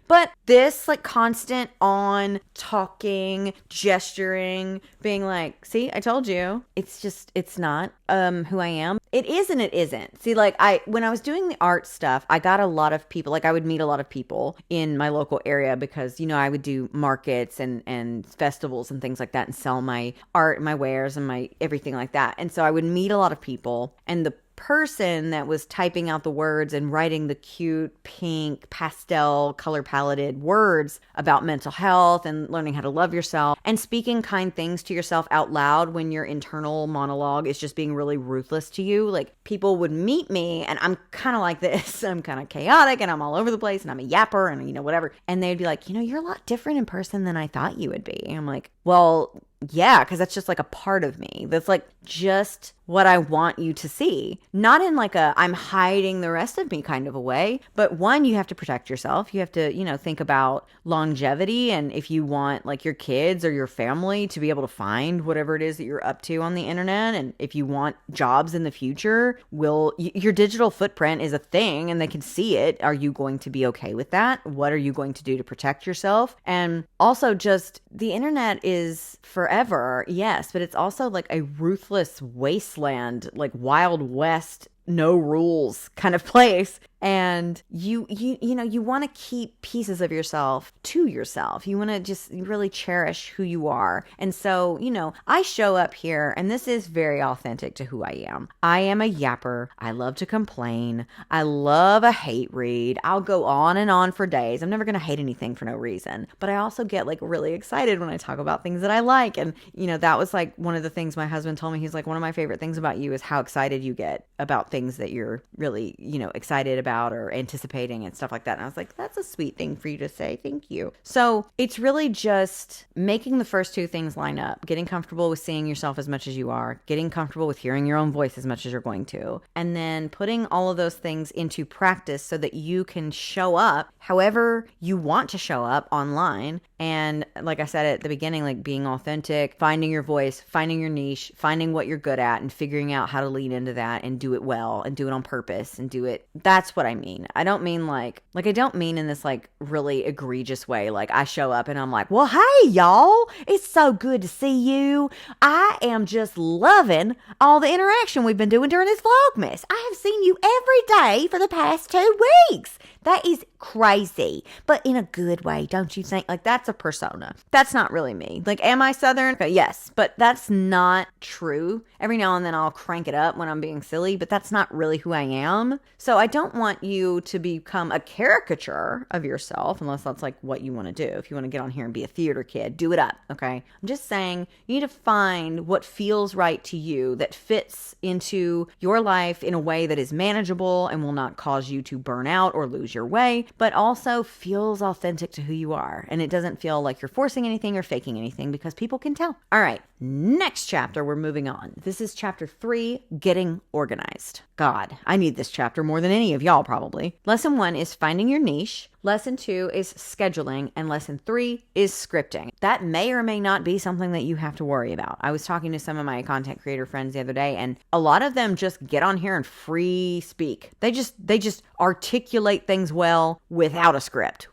But this constant on talking, gesturing, being like, see, I told you. It's not who I am. It is and it isn't. See, when I was doing the art stuff, I got a lot of people, I would meet a lot of people in my local area because, I would do markets and festivals and things like that and sell my art and my wares and my everything like that. And so I would meet a lot of people, and the person that was typing out the words and writing the cute pink pastel color paletted words about mental health and learning how to love yourself and speaking kind things to yourself out loud when your internal monologue is just being really ruthless to you. People would meet me, and I'm kind of like this. I'm kind of chaotic, and I'm all over the place, and I'm a yapper, and whatever. And they'd be like, you're a lot different in person than I thought you would be. And I'm like, well, yeah, because that's just a part of me. That's just what I want you to see. Not in I'm hiding the rest of me kind of a way. But one, you have to protect yourself. You have to, think about longevity. And if you want your kids or your family to be able to find whatever it is that you're up to on the internet. And if you want jobs in the future, your digital footprint is a thing and they can see it. Are you going to be okay with that? What are you going to do to protect yourself? And also just the internet is forever. Yes. But it's also a ruthless wasteland, Wild West, no rules kind of place. And you want to keep pieces of yourself to yourself. You want to just really cherish who you are. And so, I show up here, and this is very authentic to who I am. I am a yapper. I love to complain. I love a hate read. I'll go on and on for days. I'm never going to hate anything for no reason. But I also get really excited when I talk about things that I like. And, that was one of the things my husband told me. He's like, one of my favorite things about you is how excited you get about things that you're really, excited about or anticipating and stuff like that. And I was like, that's a sweet thing for you to say. Thank you. So it's really just making the first two things line up, getting comfortable with seeing yourself as much as you are, getting comfortable with hearing your own voice as much as you're going to, and then putting all of those things into practice so that you can show up however you want to show up online. And like I said at the beginning, like being authentic, finding your voice, finding your niche, finding what you're good at and figuring out how to lean into that and do it well and do it on purpose and do it. That's what I mean. I don't mean like I don't mean in this like really egregious way. Like I show up and I'm like, well, hey y'all, it's so good to see you. I am just loving all the interaction we've been doing during this Vlogmas. I have seen you every day for the past 2 weeks. That is crazy, but in a good way, don't you think? Like that's a persona. That's not really me. Like, am I Southern? Okay, yes, but that's not true. Every now and then I'll crank it up when I'm being silly, but that's not really who I am. So I don't want you to become a caricature of yourself unless that's like what you want to do. If you want to get on here and be a theater kid, do it up, okay? I'm just saying you need to find what feels right to you that fits into your life in a way that is manageable and will not cause you to burn out or lose your way, but also feels authentic to who you are. And it doesn't feel like you're forcing anything or faking anything because people can tell. All right, next chapter, we're moving on. This is chapter 3, getting organized. God, I need this chapter more than any of y'all probably. Lesson 1 is finding your niche. Lesson 2 is scheduling, and lesson 3 is scripting. That may or may not be something that you have to worry about. I was talking to some of my content creator friends the other day, and a lot of them just get on here and free speak. They just articulate things well without a script.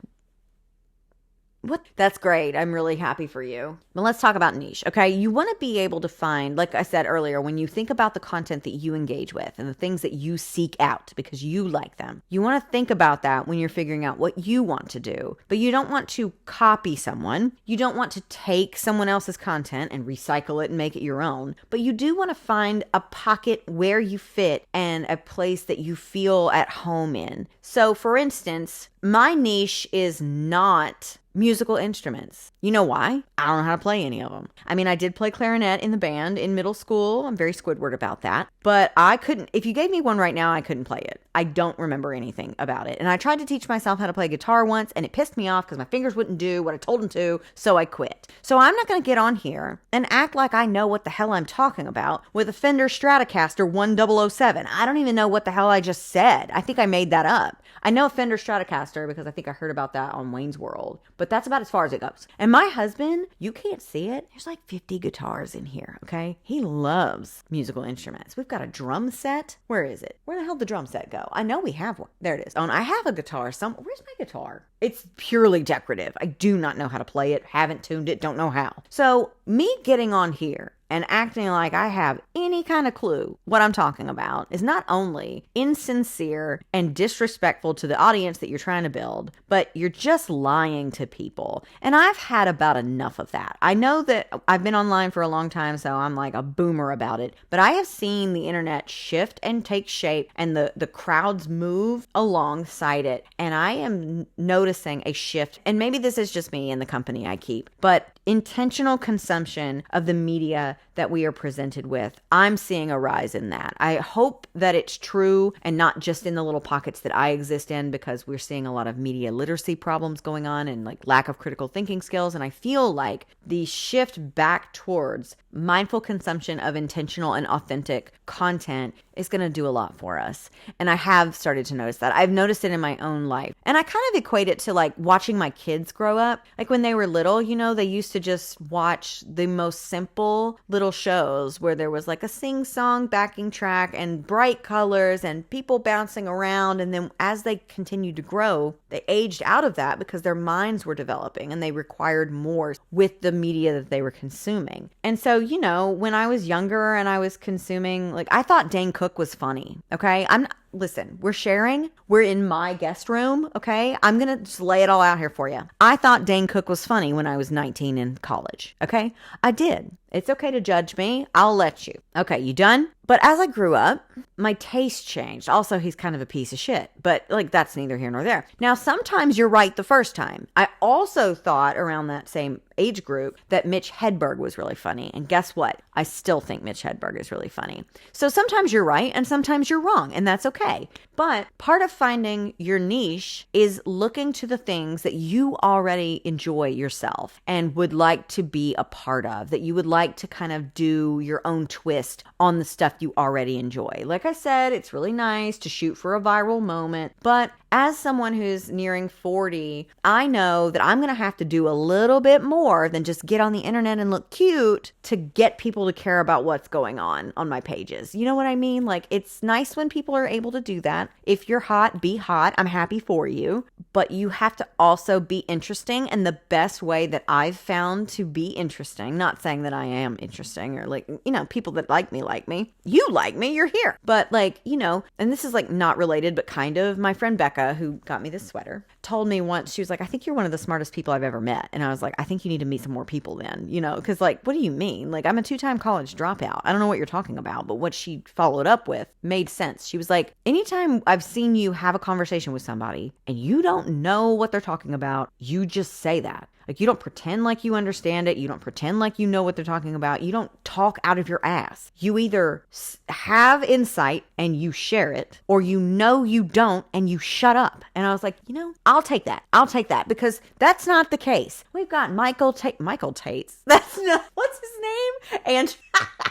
What? That's great. I'm really happy for you. But let's talk about niche, okay? You want to be able to find, like I said earlier, when you think about the content that you engage with and the things that you seek out because you like them, you want to think about that when you're figuring out what you want to do. But you don't want to copy someone. You don't want to take someone else's content and recycle it and make it your own. But you do want to find a pocket where you fit and a place that you feel at home in. So, for instance, my niche is not musical instruments. You know why? I don't know how to play any of them. I mean, I did play clarinet in the band in middle school. I'm very Squidward about that. But I couldn't, if you gave me one right now, I couldn't play it. I don't remember anything about it. And I tried to teach myself how to play guitar once, and it pissed me off because my fingers wouldn't do what I told them to, so I quit. So I'm not going to get on here and act like I know what the hell I'm talking about with a Fender Stratocaster 1007. I don't even know what the hell I just said. I think I made that up. I know a Fender Stratocaster because I think I heard about that on Wayne's World, but that's about as far as it goes. And my husband, you can't see it. There's like 50 guitars in here, okay? He loves musical instruments. We've got a drum set. Where is it? Where the hell did the drum set go? I know we have one. There it is. Oh, and I have a guitar. Where's my guitar? It's purely decorative. I do not know how to play it. Haven't tuned it. Don't know how. So me getting on here and acting like I have any kind of clue what I'm talking about is not only insincere and disrespectful to the audience that you're trying to build, but you're just lying to people. And I've had about enough of that. I know that I've been online for a long time, so I'm like a boomer about it, but I have seen the internet shift and take shape and the crowds move alongside it. And I am noticing a shift, and maybe this is just me and the company I keep, but intentional consumption of the media that we are presented with. I'm seeing a rise in that. I hope that it's true and not just in the little pockets that I exist in, because we're seeing a lot of media literacy problems going on and like lack of critical thinking skills. And I feel like the shift back towards mindful consumption of intentional and authentic content is going to do a lot for us. And I have started to notice that. I've noticed it in my own life. And I kind of equate it to like watching my kids grow up. Like when they were little, you know, they used to just watch the most simple little shows where there was like a sing-song backing track and bright colors and people bouncing around. And then as they continued to grow, they aged out of that because their minds were developing and they required more with the media that they were consuming. And so, you know, when I was younger and I was consuming, like I thought Dane Cook was funny. Okay. Listen, we're sharing. We're in my guest room, okay? I'm going to just lay it all out here for you. I thought Dane Cook was funny when I was 19 in college, okay? I did. It's okay to judge me. I'll let you. Okay, you done? But as I grew up, my taste changed. Also, he's kind of a piece of shit, but like that's neither here nor there. Now, sometimes you're right the first time. I also thought around that same age group that Mitch Hedberg was really funny. And guess what? I still think Mitch Hedberg is really funny. So sometimes you're right and sometimes you're wrong, and that's okay. okay. But part of finding your niche is looking to the things that you already enjoy yourself and would like to be a part of, that you would like to kind of do your own twist on the stuff you already enjoy. Like I said, it's really nice to shoot for a viral moment, but as someone who's nearing 40, I know that I'm going to have to do a little bit more than just get on the internet and look cute to get people to care about what's going on my pages. You know what I mean? Like, it's nice when people are able to do that. If you're hot, be hot. I'm happy for you. But you have to also be interesting. And the best way that I've found to be interesting, not saying that I am interesting or like, you know, people that like me, you like me, you're here. But like, you know, and this is like not related, but kind of, my friend Becca, who got me this sweater, told me once, she was like, I think you're one of the smartest people I've ever met. And I was like, I think you need to meet some more people then, you know, because like, what do you mean? Like, I'm a 2-time college dropout. I don't know what you're talking about. But what she followed up with made sense. She was like, anytime I've seen you have a conversation with somebody and you don't know what they're talking about, you just say that. Like, you don't pretend like you understand it. You don't pretend like you know what they're talking about. You don't talk out of your ass. You either have insight and you share it, or you know you don't and you shut up. And I was like, you know, I'll take that. I'll take that, because that's not the case. We've got Michael Tates. That's not, what's his name? And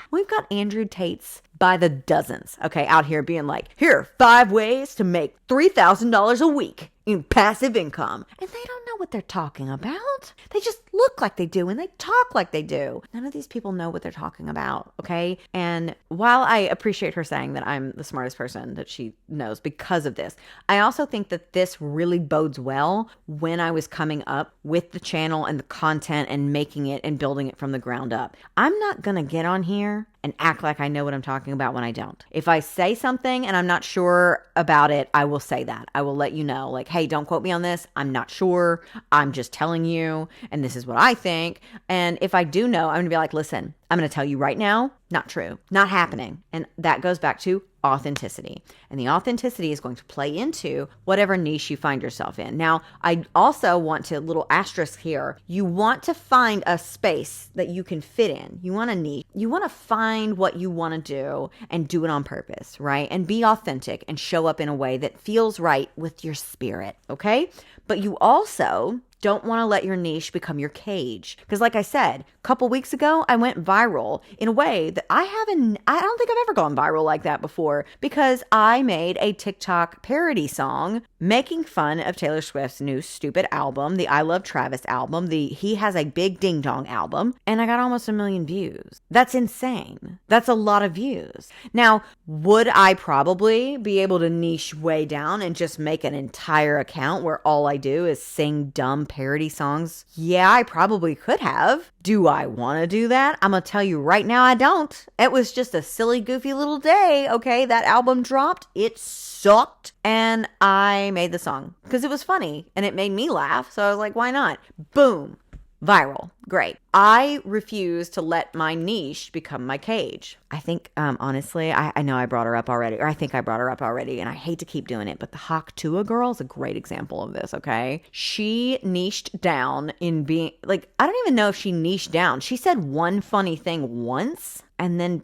we've got Andrew Tates by the dozens, okay, out here being like, here are 5 ways to make $3,000 a week in passive income. And they don't know what they're talking about. They just look like they do and they talk like they do. None of these people know what they're talking about, okay? And while I appreciate her saying that I'm the smartest person that she knows because of this, I also think that this really bodes well when I was coming up with the channel and the content and making it and building it from the ground up. I'm not going to get on here and act like I know what I'm talking about when I don't. If I say something and I'm not sure about it, I will say that. I will let you know, like, hey, don't quote me on this. I'm not sure. I'm just telling you, and this is what I think. And if I do know, I'm going to be like, listen, I'm going to tell you right now, not true, not happening. And that goes back to authenticity. And the authenticity is going to play into whatever niche you find yourself in. Now, I also want to, little asterisk here, you want to find a space that you can fit in. You want a niche. You want to find what you want to do and do it on purpose, right? And be authentic and show up in a way that feels right with your spirit, okay? But you also don't want to let your niche become your cage. Because like I said, a couple weeks ago, I went viral in a way that I don't think I've ever gone viral like that before, because I made a TikTok parody song making fun of Taylor Swift's new stupid album, the I Love Travis album, the He Has a Big Ding Dong album, and I got almost 1 million views. That's insane. That's a lot of views. Now, would I probably be able to niche way down and just make an entire account where all I do is sing dumb parody songs? Yeah, I probably could have. Do I want to do that? I'm going to tell you right now, I don't. It was just a silly, goofy little day, okay? That album dropped. It sucked. And I made the song because it was funny and it made me laugh. So I was like, why not? Boom. Viral. Great. I refuse to let my niche become my cage. I think, honestly, I know I brought her up already, or I think I brought her up already, and I hate to keep doing it, but the Hawk Tuah girl is a great example of this, okay? She niched down in being, like, I don't even know if she niched down. She said one funny thing once and then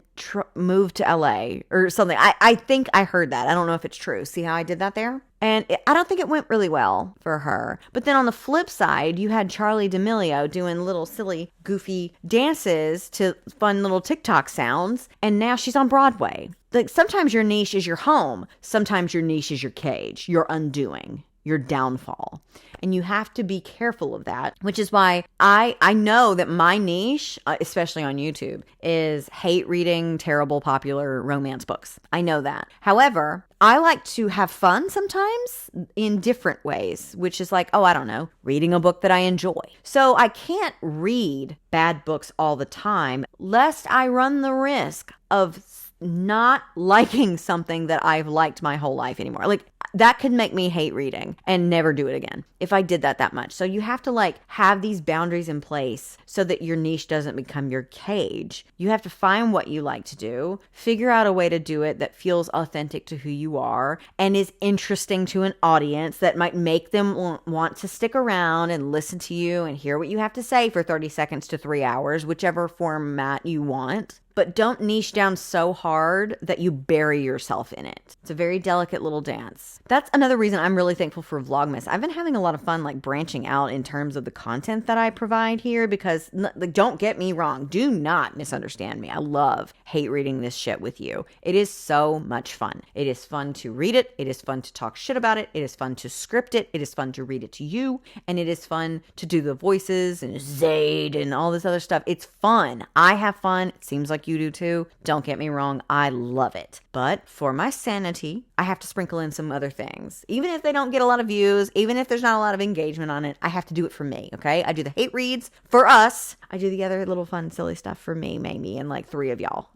moved to LA or something. I think I heard that. I don't know if it's true. See how I did that there? And I don't think it went really well for her. But then on the flip side, you had Charlie D'Amelio doing little silly, goofy dances to fun little TikTok sounds. And now she's on Broadway. Like, sometimes your niche is your home. Sometimes your niche is your cage, your undoing, your downfall. And you have to be careful of that, which is why I know that my niche, especially on YouTube, is hate reading terrible popular romance books. I know that. However, I like to have fun sometimes in different ways, which is like, oh, I don't know, reading a book that I enjoy. So I can't read bad books all the time, lest I run the risk of not liking something that I've liked my whole life anymore. Like, that could make me hate reading and never do it again if I did that much. So you have to like have these boundaries in place so that your niche doesn't become your cage. You have to find what you like to do, figure out a way to do it that feels authentic to who you are and is interesting to an audience that might make them want to stick around and listen to you and hear what you have to say for 30 seconds to 3 hours, whichever format you want. but don't niche down so hard that you bury yourself in it. It's a very delicate little dance. That's another reason I'm really thankful for Vlogmas. I've been having a lot of fun like branching out in terms of the content that I provide here because like, don't get me wrong. Do not misunderstand me. I love hate reading this shit with you. It is so much fun. It is fun to read it. It is fun to talk shit about it. It is fun to script it. It is fun to read it to you. And it is fun to do the voices and Zayd and all this other stuff. It's fun. I have fun. It seems like you do too. Don't get me wrong. I love it. But for my sanity, I have to sprinkle in some other things. Even if they don't get a lot of views, even if there's not a lot of engagement on it, I have to do it for me, okay? I do the hate reads for us. I do the other little fun, silly stuff for me, Mamie, and like 3 of y'all.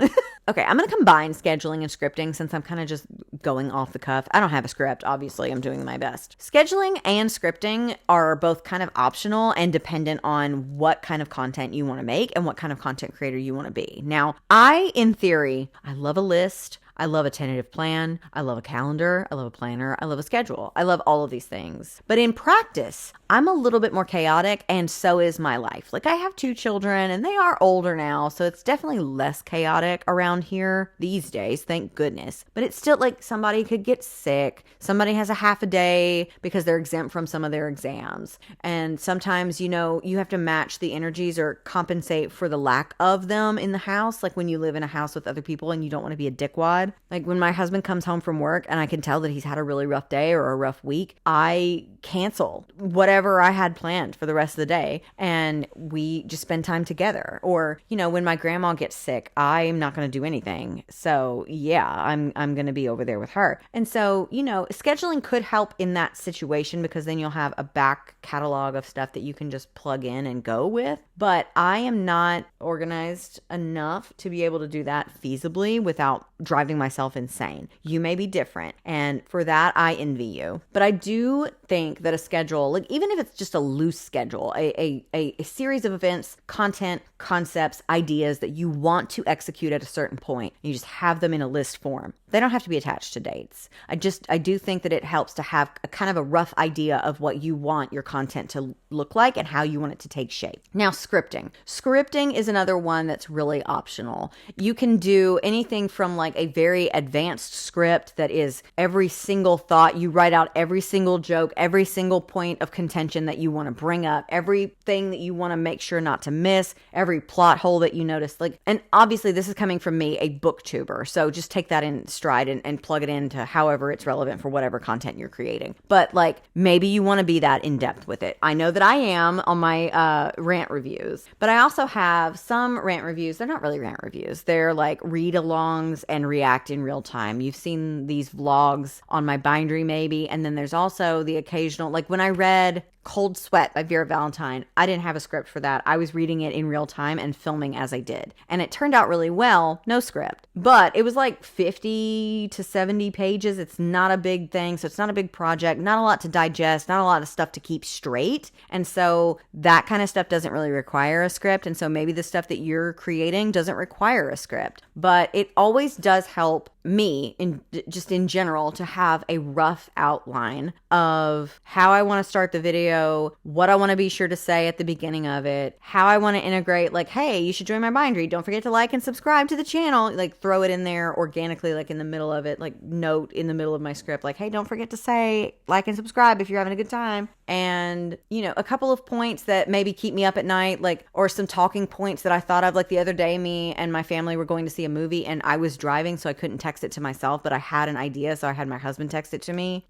Okay, I'm going to combine scheduling and scripting since I'm kind of just going off the cuff. I don't have a script, obviously. I'm doing my best. Scheduling and scripting are both kind of optional and dependent on what kind of content you want to make and what kind of content creator you want to be. Now, in theory, I love a list. I love a tentative plan. I love a calendar. I love a planner. I love a schedule. I love all of these things. But in practice, I'm a little bit more chaotic, and so is my life. Like, I have 2 children, and they are older now, so it's definitely less chaotic around here these days, thank goodness. But it's still like somebody could get sick. Somebody has a half a day because they're exempt from some of their exams. And sometimes, you have to match the energies or compensate for the lack of them in the house. Like when you live in a house with other people and you don't want to be a dickwad. Like when my husband comes home from work and I can tell that he's had a really rough day or a rough week, I cancel whatever I had planned for the rest of the day and we just spend time together. Or, when my grandma gets sick, I'm not going to do anything. So yeah, I'm going to be over there with her. And so, scheduling could help in that situation because then you'll have a back catalog of stuff that you can just plug in and go with. But I am not organized enough to be able to do that feasibly without driving myself insane. You may be different, and for that, I envy you. But I do think that a schedule, like even if it's just a loose schedule, a series of events, content, concepts, ideas that you want to execute at a certain point, and you just have them in a list form. They don't have to be attached to dates. I do think that it helps to have a kind of a rough idea of what you want your content to look like and how you want it to take shape. Now, scripting. Scripting is another one that's really optional. You can do anything from like a very advanced script that is every single thought. You write out every single joke, every single point of contention that you want to bring up, everything that you want to make sure not to miss, every plot hole that you notice. And obviously this is coming from me, a booktuber. So just take that in stride and plug it into however it's relevant for whatever content you're creating. But like maybe you want to be that in depth with it. I know that I am on my rant reviews, but I also have some rant reviews. They're not really rant reviews. They're like read alongs and react in real time. You've seen these vlogs on my bindery maybe. And then there's also the occasional, like when I read Cold Sweat by Vera Valentine, I didn't have a script for that. I was reading it in real time and filming as I did. And it turned out really well, no script. But it was like 50 to 70 pages. It's not a big thing. So it's not a big project, not a lot to digest, not a lot of stuff to keep straight. And so that kind of stuff doesn't really require a script. And so maybe the stuff that you're creating doesn't require a script. But it always does help me in general to have a rough outline of how I want to start the video, what I want to be sure to say at the beginning of it, how I want to integrate, like, hey, you should join my bindery. Don't forget to like and subscribe to the channel. Like throw it in there organically, like in the middle of it, like note in the middle of my script, like, hey, don't forget to say like and subscribe if you're having a good time. And, a couple of points that maybe keep me up at night, like, or some talking points that I thought of, like the other day, me and my family were going to see a movie and I was driving, so I couldn't text it to myself, but I had an idea. So I had my husband text it to me,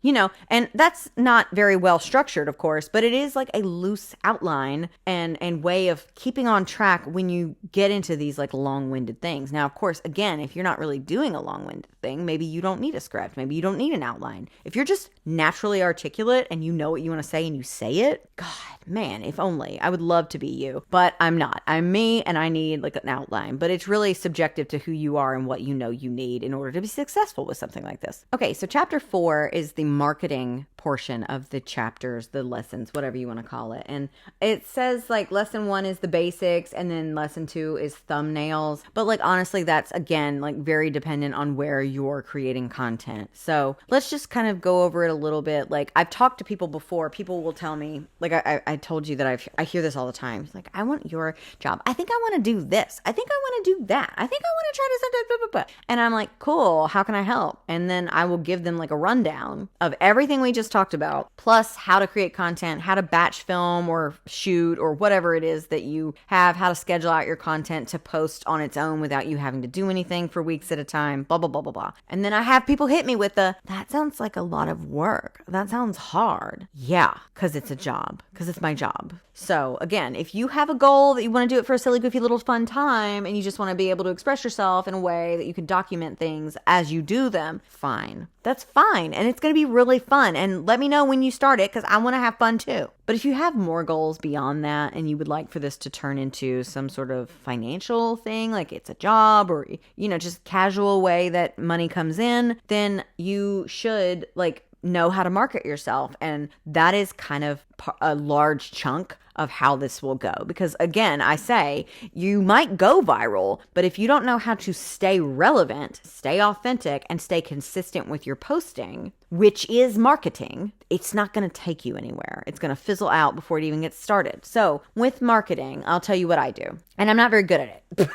and that's not very well structured, of course, but it is like a loose outline and way of keeping on track when you get into these like long-winded things. Now, of course, again, if you're not really doing a long-winded thing, maybe you don't need a script. Maybe you don't need an outline. If you're just naturally articulate and you know what you want to say and you say it, God, man, if only. I would love to be you, but I'm not. I'm me and I need like an outline, but it's really subjective to who you are and what you know you need in order to be successful with something like this. Okay, so chapter 4 is the marketing portion of the chapters, the lessons, whatever you want to call it. And it says like lesson 1 is the basics, and then lesson 2 is thumbnails. But like honestly, that's again like very dependent on where you're creating content. So let's just kind of go over it a little bit. Like I've talked to people before. People will tell me, like I told you that I hear this all the time. It's like, I want your job. I think I want to do this. I think I want to do that. I think I want to try to send it, blah, blah, blah. And I'm like, cool, how can I help? And then I will give them like a rundown of everything we just talked about, plus how to create content, how to batch film or shoot or whatever it is that you have, how to schedule out your content to post on its own without you having to do anything for weeks at a time, blah, blah, blah, blah, blah. And then I have people hit me with that sounds like a lot of work. That sounds hard. Yeah, because it's a job, because it's my job. So again, if you have a goal that you want to do it for a silly, goofy little fun time, and you just want to be able to express yourself in a way that you can document things as you do them, fine. That's fine. And it's going to be really fun. And let me know when you start it, because I want to have fun too. But if you have more goals beyond that, and you would like for this to turn into some sort of financial thing, like it's a job or, just casual way that money comes in, then you should like know how to market yourself. And that is kind of a large chunk of how this will go. Because again, I say you might go viral, but if you don't know how to stay relevant, stay authentic, and stay consistent with your posting, which is marketing, it's not going to take you anywhere. It's going to fizzle out before it even gets started. So with marketing, I'll tell you what I do. And I'm not very good at it.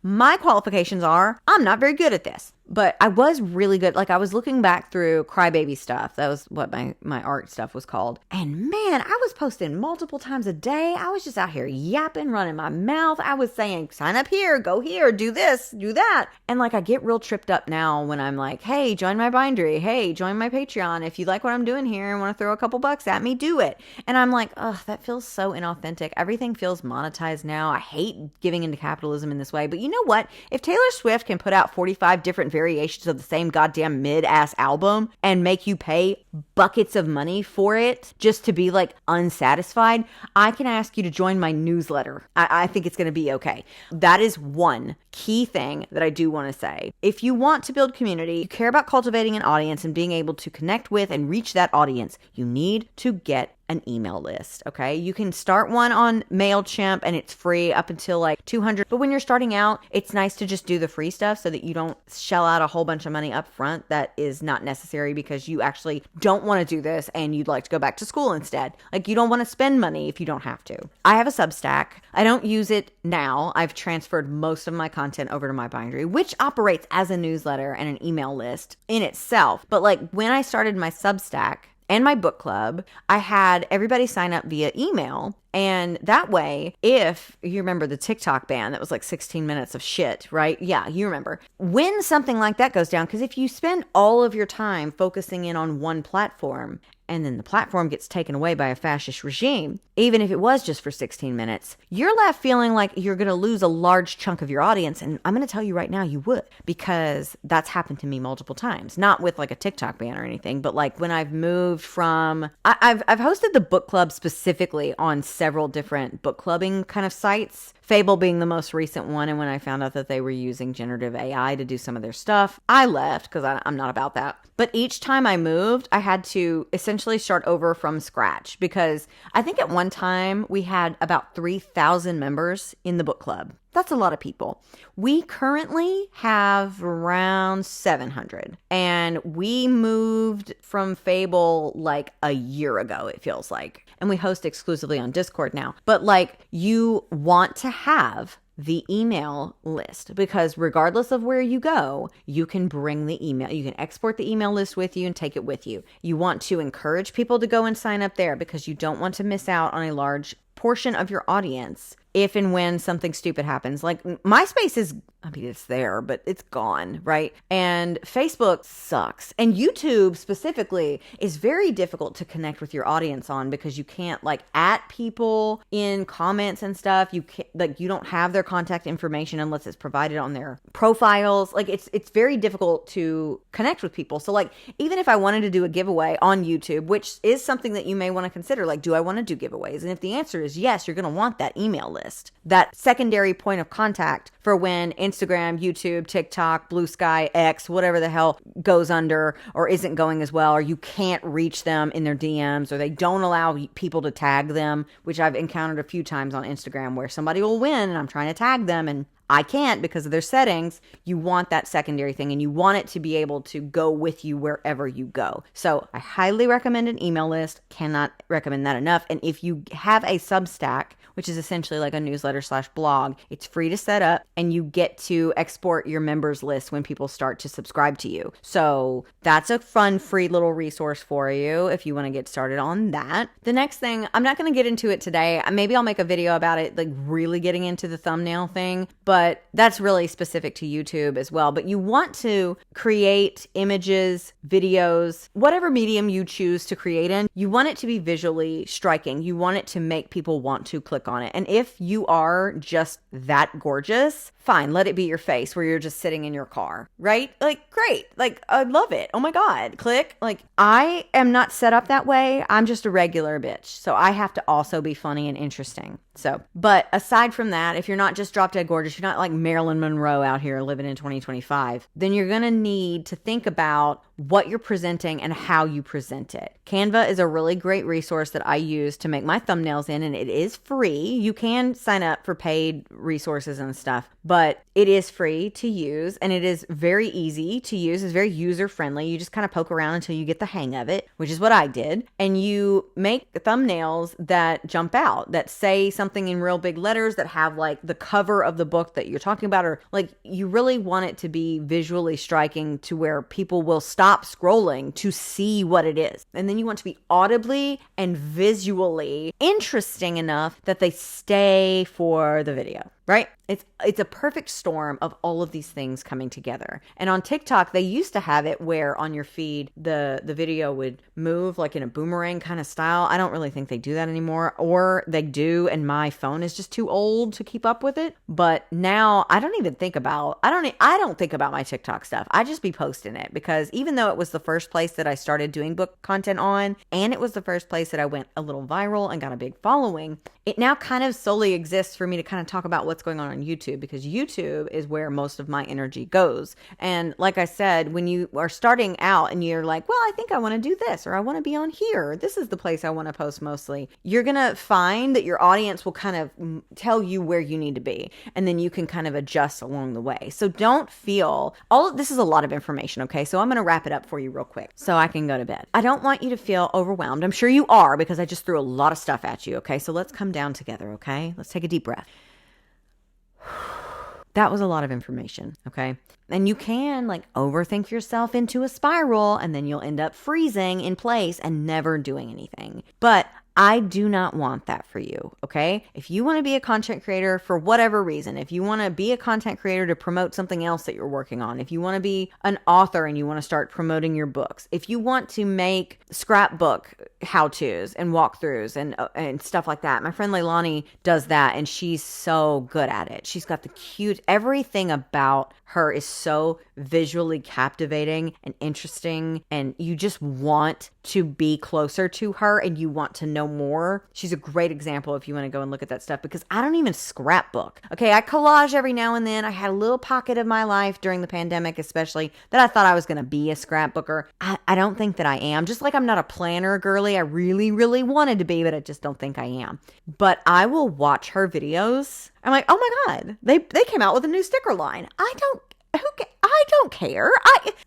My qualifications are, I'm not very good at this. But I was really good. Like I was looking back through Crybaby stuff. That was what my art stuff was called. And man, I was posting multiple times a day. I was just out here yapping, running my mouth. I was saying, sign up here, go here, do this, do that. And like I get real tripped up now when I'm like, hey, join my bindery. Hey, join my Patreon. If you like what I'm doing here and want to throw a couple bucks at me, do it. And I'm like, ugh, that feels so inauthentic. Everything feels monetized now. I hate giving into capitalism in this way. But you know what? If Taylor Swift can put out 45 different variations of the same goddamn mid-ass album and make you pay buckets of money for it just to be like unsatisfied, I can ask you to join my newsletter. I think it's going to be okay. That is one key thing that I do want to say. If you want to build community, you care about cultivating an audience and being able to connect with and reach that audience, you need to get an email list, okay? You can start one on MailChimp and it's free up until like 200. But when you're starting out, it's nice to just do the free stuff so that you don't shell out a whole bunch of money up front that is not necessary because you actually don't want to do this and you'd like to go back to school instead. Like you don't want to spend money if you don't have to. I have a Substack. I don't use it now. I've transferred most of my content over to my bindery, which operates as a newsletter and an email list in itself. But like when I started my Substack and my book club, I had everybody sign up via email. And that way, if you remember the TikTok ban that was like 16 minutes of shit, right? Yeah, you remember. When something like that goes down, because if you spend all of your time focusing in on one platform and then the platform gets taken away by a fascist regime, even if it was just for 16 minutes, you're left feeling like you're going to lose a large chunk of your audience. And I'm going to tell you right now, you would, because that's happened to me multiple times. Not with like a TikTok ban or anything, but like when I've moved from, I've hosted the book club specifically on several different book clubbing kind of sites. Fable being the most recent one. And when I found out that they were using generative AI to do some of their stuff, I left because I'm not about that. But each time I moved, I had to essentially start over from scratch because I think at one time we had about 3,000 members in the book club. That's a lot of people. We currently have around 700. And we moved from Fable like a year ago, it feels like. And we host exclusively on Discord now. But like you want to have the email list because regardless of where you go, you can bring the email. You can export the email list with you and take it with you. You want to encourage people to go and sign up there because you don't want to miss out on a large portion of your audience if and when something stupid happens. Like MySpace is, I mean, it's there, but it's gone, right? And Facebook sucks. And YouTube specifically is very difficult to connect with your audience on because you can't like at people in comments and stuff. You can't, like, you don't have their contact information unless it's provided on their profiles. Like it's very difficult to connect with people. So like, even if I wanted to do a giveaway on YouTube, which is something that you may want to consider, like, do I want to do giveaways? And if the answer is yes, you're going to want that email list. list, that secondary point of contact for when Instagram, YouTube, TikTok, Blue Sky, X, whatever the hell goes under or isn't going as well, or you can't reach them in their DMs, or they don't allow people to tag them, which I've encountered a few times on Instagram where somebody will win and I'm trying to tag them and I can't because of their settings. You want that secondary thing and you want it to be able to go with you wherever you go. So I highly recommend an email list. Cannot recommend that enough. And if you have a Substack, which is essentially like a newsletter/blog, it's free to set up and you get to export your members list when people start to subscribe to you. So that's a fun, free little resource for you if you want to get started on that. The next thing, I'm not going to get into it today. Maybe I'll make a video about it, like really getting into the thumbnail thing, but that's really specific to YouTube as well. But you want to create images, videos, whatever medium you choose to create in, you want it to be visually striking. You want it to make people want to click on it. And if you are just that gorgeous, fine, let it be your face where you're just sitting in your car, right? Like, great. Like, I love it. Oh my God. Click. Like, I am not set up that way. I'm just a regular bitch. So I have to also be funny and interesting. So, but aside from that, if you're not just drop dead gorgeous, you're not like Marilyn Monroe out here living in 2025, then you're going to need to think about what you're presenting and how you present it. Canva is a really great resource that I use to make my thumbnails in, and it is free. You can sign up for paid resources and stuff, but it is free to use and it is very easy to use. It's very user friendly. You just kind of poke around until you get the hang of it, which is what I did. And you make thumbnails that jump out, that say something in real big letters, that have like the cover of the book that you're talking about, or like you really want it to be visually striking to where people will stop scrolling to see what it is. And then you want to be audibly and visually interesting enough that they stay for the video, right? It's a perfect storm of all of these things coming together. And on TikTok, they used to have it where on your feed, the video would move like in a boomerang kind of style. I don't really think they do that anymore, or they do, and my phone is just too old to keep up with it. But now I don't think about my TikTok stuff. I just be posting it because even though it was the first place that I started doing book content on, and it was the first place that I went a little viral and got a big following, it now kind of solely exists for me to kind of talk about what's going on YouTube, because YouTube is where most of my energy goes. And like I said, when you are starting out and you're like, well, I think I want to do this, or I want to be on here, this is the place I want to post mostly, you're going to find that your audience will kind of tell you where you need to be. And then you can kind of adjust along the way. So don't feel, all of this is a lot of information. Okay. So I'm going to wrap it up for you real quick so I can go to bed. I don't want you to feel overwhelmed. I'm sure you are, because I just threw a lot of stuff at you. Okay. So let's come down together. Okay. Let's take a deep breath. That was a lot of information, okay? And you can like overthink yourself into a spiral, and then you'll end up freezing in place and never doing anything. But I do not want that for you, okay? If you want to be a content creator for whatever reason, if you want to be a content creator to promote something else that you're working on, if you want to be an author and you want to start promoting your books, if you want to make scrapbook how-tos and walkthroughs and stuff like that. My friend Leilani does that, and she's so good at it. She's got the cute, everything about her is so visually captivating and interesting, and you just want to be closer to her and you want to know more. She's a great example if you want to go and look at that stuff, because I don't even scrapbook. Okay, I collage every now and then. I had a little pocket of my life during the pandemic, especially, that I thought I was going to be a scrapbooker. I don't think that I am. Just like I'm not a planner girly. I really, really wanted to be, but I just don't think I am. But I will watch her videos. I'm like, oh my God, they came out with a new sticker line. I don't care.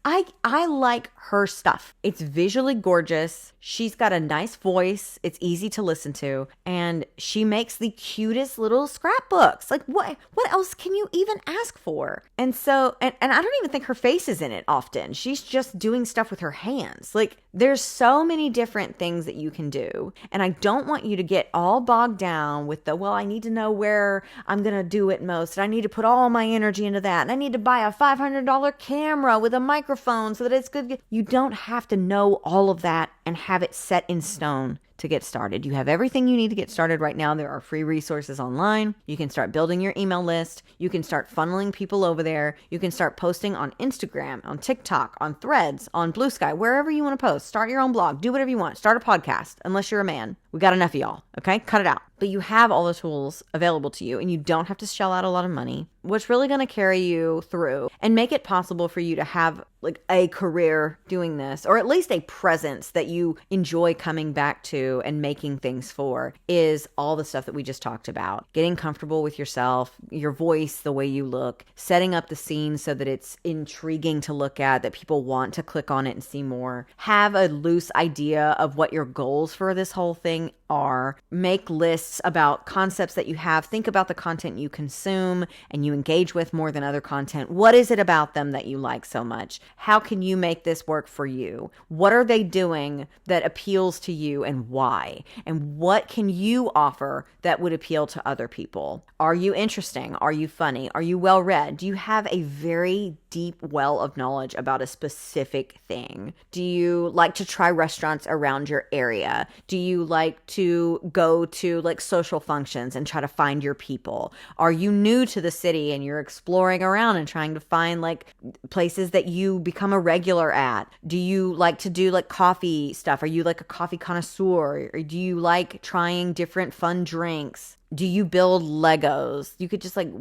I like her stuff. It's visually gorgeous. She's got a nice voice. It's easy to listen to. And she makes the cutest little scrapbooks. Like what else can you even ask for? And so, and I don't even think her face is in it often. She's just doing stuff with her hands. Like there's so many different things that you can do. And I don't want you to get all bogged down with well, I need to know where I'm going to do it most. And I need to put all my energy into that. And I need to buy a $500 camera with a microphone so that it's good. You don't have to know all of that and have it set in stone to get started. You have everything you need to get started right now. There are free resources online. You can start building your email list. You can start funneling people over there. You can start posting on Instagram, on TikTok, on Threads, on Blue Sky, wherever you want to post. Start your own blog. Do whatever you want. Start a podcast, unless you're a man. We got enough of y'all. Okay. Cut it out. But you have all the tools available to you and you don't have to shell out a lot of money. What's really going to carry you through and make it possible for you to have like a career doing this, or at least a presence that you enjoy coming back to and making things for, is all the stuff that we just talked about. Getting comfortable with yourself, your voice, the way you look, setting up the scene so that it's intriguing to look at, that people want to click on it and see more. Have a loose idea of what your goals for this whole thing are. Make lists about concepts that you have. Think about the content you consume and you engage with more than other content. What is it about them that you like so much? How can you make this work for you? What are they doing that appeals to you and why? And what can you offer that would appeal to other people? Are you interesting? Are you funny? Are you well read? Do you have a very deep well of knowledge about a specific thing? Do you like to try restaurants around your area? Do you like to go to like social functions and try to find your people? Are you new to the city and you're exploring around and trying to find like places that you become a regular at? Do you like to do like coffee stuff? Are you like a coffee connoisseur? Or do you like trying different fun drinks? Do you build Legos? You could just like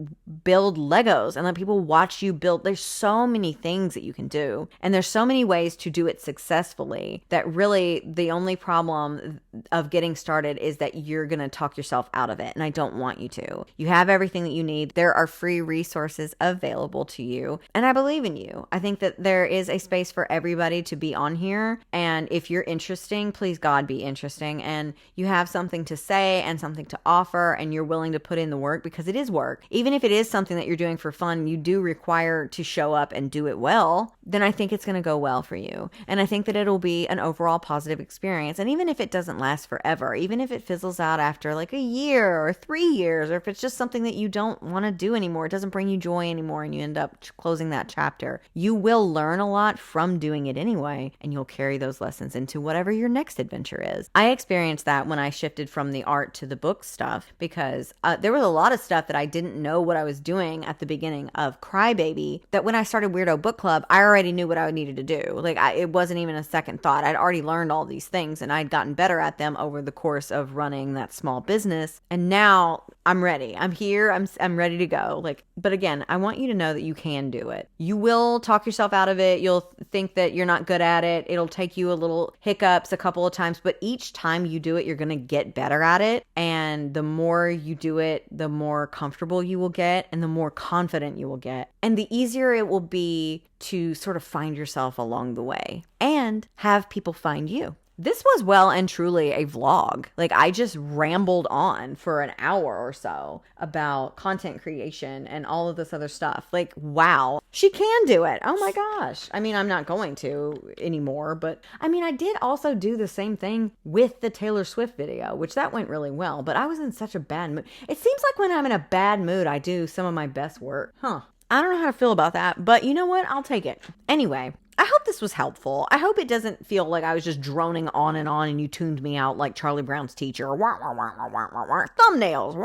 build Legos and let people watch you build. There's so many things that you can do. And there's so many ways to do it successfully that really the only problem of getting started is that you're going to talk yourself out of it. And I don't want you to. You have everything that you need. There are free resources available to you. And I believe in you. I think that there is a space for everybody to be on here. And if you're interesting, please God be interesting. And you have something to say and something to offer, and you're willing to put in the work, because it is work. Even if it is something that you're doing for fun, you do require to show up and do it well, then I think it's going to go well for you. And I think that it'll be an overall positive experience. And even if it doesn't last forever, even if it fizzles out after like a year or 3 years, or if it's just something that you don't want to do anymore, it doesn't bring you joy anymore, and you end up closing that chapter, you will learn a lot from doing it anyway, and you'll carry those lessons into whatever your next adventure is. I experienced that when I shifted from the art to the book stuff, because there was a lot of stuff that I didn't know what I was doing at the beginning of Crybaby, that when I started Weirdo Book Club, I already knew what I needed to do. Like it wasn't even a second thought. I'd already learned all these things and I'd gotten better at them over the course of running that small business. And now I'm ready. I'm here. I'm ready to go. Like, but again, I want you to know that you can do it. You will talk yourself out of it. You'll think that you're not good at it. It'll take you a little hiccups a couple of times, but each time you do it, you're going to get better at it. And the more you do it, the more comfortable you will get and the more confident you will get. And the easier it will be to sort of find yourself along the way and have people find you. This was well and truly a vlog. Like I just rambled on for an hour or so about content creation and all of this other stuff. Like, wow, she can do it. Oh my gosh. I mean, I'm not going to anymore, but I mean, I did also do the same thing with the Taylor Swift video, which that went really well, but I was in such a bad mood. It seems like when I'm in a bad mood, I do some of my best work. I don't know how to feel about that, but you know what? I'll take it. Anyway, I hope this was helpful. I hope it doesn't feel like I was just droning on and you tuned me out like Charlie Brown's teacher. Thumbnails.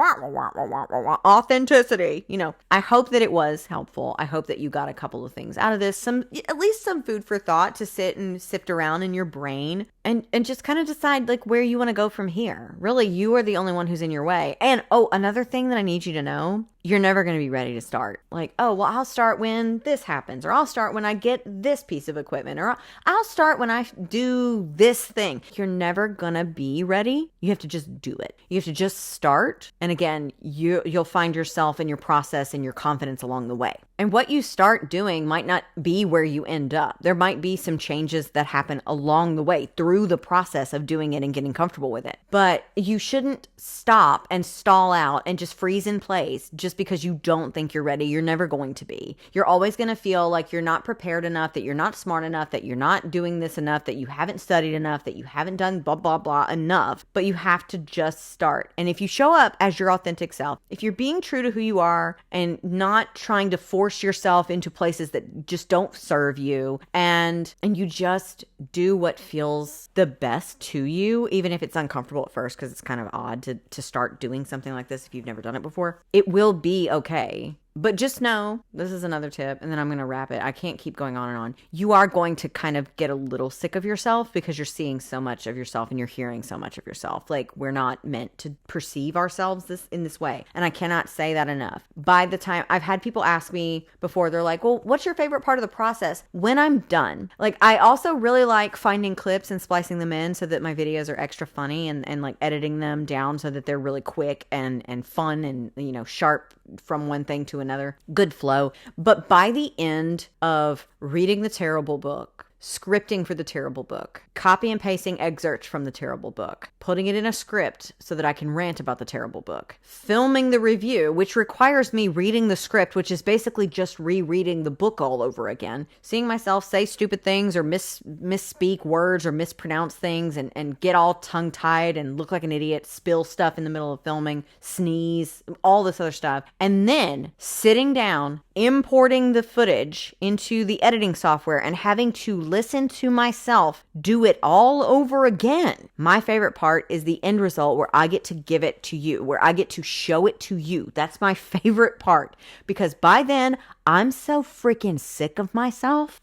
Authenticity. You know, I hope that it was helpful. I hope that you got a couple of things out of this. At least some food for thought to sit and sift around in your brain and just kind of decide like where you want to go from here. Really, you are the only one who's in your way. And another thing that I need you to know, you're never going to be ready to start. Like, I'll start when this happens, or I'll start when I get this piece of equipment, or I'll start when I do this thing. You're never going to be ready. You have to just do it. You have to just start. And again, you'll find yourself and your process and your confidence along the way. And what you start doing might not be where you end up. There might be some changes that happen along the way through the process of doing it and getting comfortable with it. But you shouldn't stop and stall out and just freeze in place just because you don't think you're ready. You're never going to be. You're always going to feel like you're not prepared enough, that you're not smart enough, that you're not doing this enough, that you haven't studied enough, that you haven't done blah, blah, blah enough. But you have to just start. And if you show up as your authentic self, if you're being true to who you are and not trying to force yourself into places that just don't serve you, and you just do what feels the best to you, even if it's uncomfortable at first, because it's kind of odd to start doing something like this if you've never done it before, it will be okay. But just know, this is another tip, and then I'm going to wrap it. I can't keep going on and on. You are going to kind of get a little sick of yourself because you're seeing so much of yourself and you're hearing so much of yourself. Like, we're not meant to perceive ourselves in this way. And I cannot say that enough. By the time I've had people ask me before, they're like, well, what's your favorite part of the process? When I'm done. Like, I also really like finding clips and splicing them in so that my videos are extra funny, and like editing them down so that they're really quick and fun and, you know, sharp from one thing to another. Good flow. But by the end of reading the terrible book, scripting for the terrible book, copy and pasting excerpts from the terrible book, putting it in a script so that I can rant about the terrible book, filming the review, which requires me reading the script, which is basically just rereading the book all over again, seeing myself say stupid things or misspeak words or mispronounce things and get all tongue-tied and look like an idiot, spill stuff in the middle of filming, sneeze, all this other stuff, and then sitting down, importing the footage into the editing software and having to listen to myself do it all over again. My favorite part is the end result where I get to give it to you, where I get to show it to you. That's my favorite part, because by then I'm so freaking sick of myself.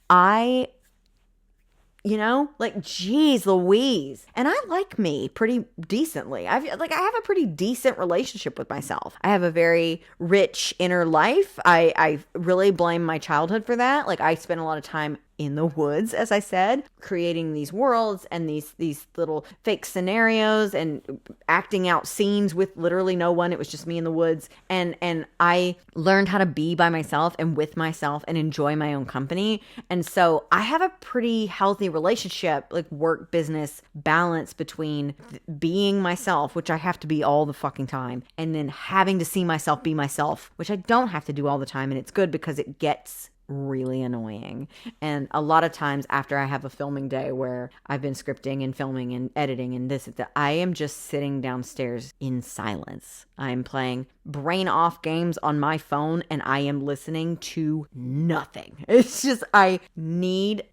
You know, like, geez Louise. And I like me pretty decently. I have a pretty decent relationship with myself. I have a very rich inner life. I really blame my childhood for that. Like, I spent a lot of time in the woods, as I said, creating these worlds and these little fake scenarios and acting out scenes with literally no one. It was just me in the woods. And I learned how to be by myself and with myself and enjoy my own company. And so I have a pretty healthy relationship, like work business balance between being myself, which I have to be all the fucking time, and then having to see myself be myself, which I don't have to do all the time. And it's good because it gets really annoying. And a lot of times after I have a filming day where I've been scripting and filming and editing and this and that, I am just sitting downstairs in silence. I'm playing brain off games on my phone and I am listening to nothing. It's just, I need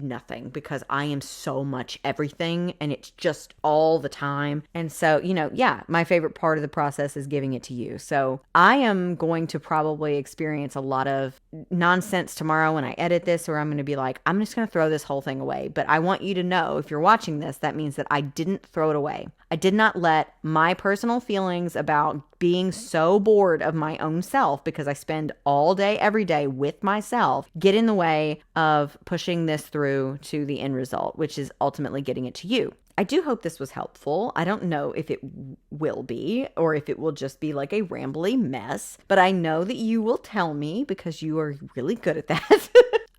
nothing because I am so much everything and it's just all the time. And so, you know, yeah, my favorite part of the process is giving it to you. So I am going to probably experience a lot of nonsense tomorrow when I edit this, or I'm going to be like, I'm just going to throw this whole thing away. But I want you to know, if you're watching this, that means that I didn't throw it away. I did not let my personal feelings about being so bored of my own self, because I spend all day, every day with myself, get in the way of pushing this through to the end result, which is ultimately getting it to you. I do hope this was helpful. I don't know if it will be or if it will just be like a rambly mess, but I know that you will tell me because you are really good at that.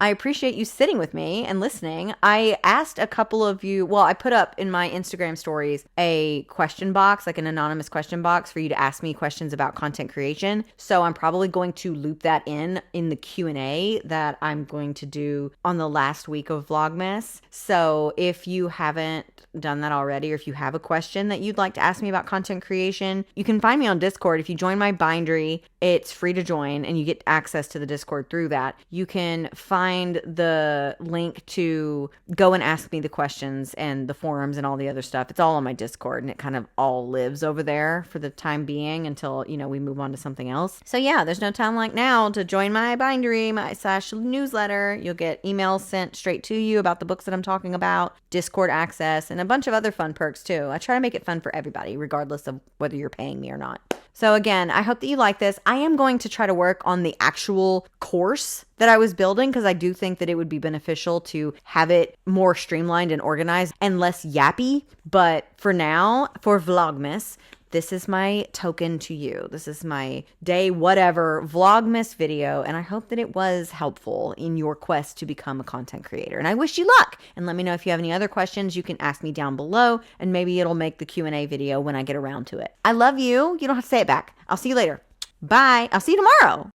I appreciate you sitting with me and listening. I asked a couple of you, well, I put up in my Instagram stories a question box, like an anonymous question box for you to ask me questions about content creation. So I'm probably going to loop that in the Q&A that I'm going to do on the last week of Vlogmas. So if you haven't done that already, or if you have a question that you'd like to ask me about content creation, you can find me on Discord. If you join my bindery, it's free to join and you get access to the Discord through that. You can find the link to go and ask me the questions and the forums and all the other stuff. It's all on my Discord and it kind of all lives over there for the time being until, you know, we move on to something else. So yeah, there's no time like now to join my bindery, my /newsletter. You'll get emails sent straight to you about the books that I'm talking about, Discord access, and a bunch of other fun perks too. I try to make it fun for everybody, regardless of whether you're paying me or not. So again, I hope that you like this. I am going to try to work on the actual course that I was building because I do think that it would be beneficial to have it more streamlined and organized and less yappy. But for now, for Vlogmas, this is my token to you. This is my day whatever Vlogmas video, and I hope that it was helpful in your quest to become a content creator. And I wish you luck. And let me know if you have any other questions. You can ask me down below, and maybe it'll make the Q&A video when I get around to it. I love you. You don't have to say it back. I'll see you later. Bye. I'll see you tomorrow.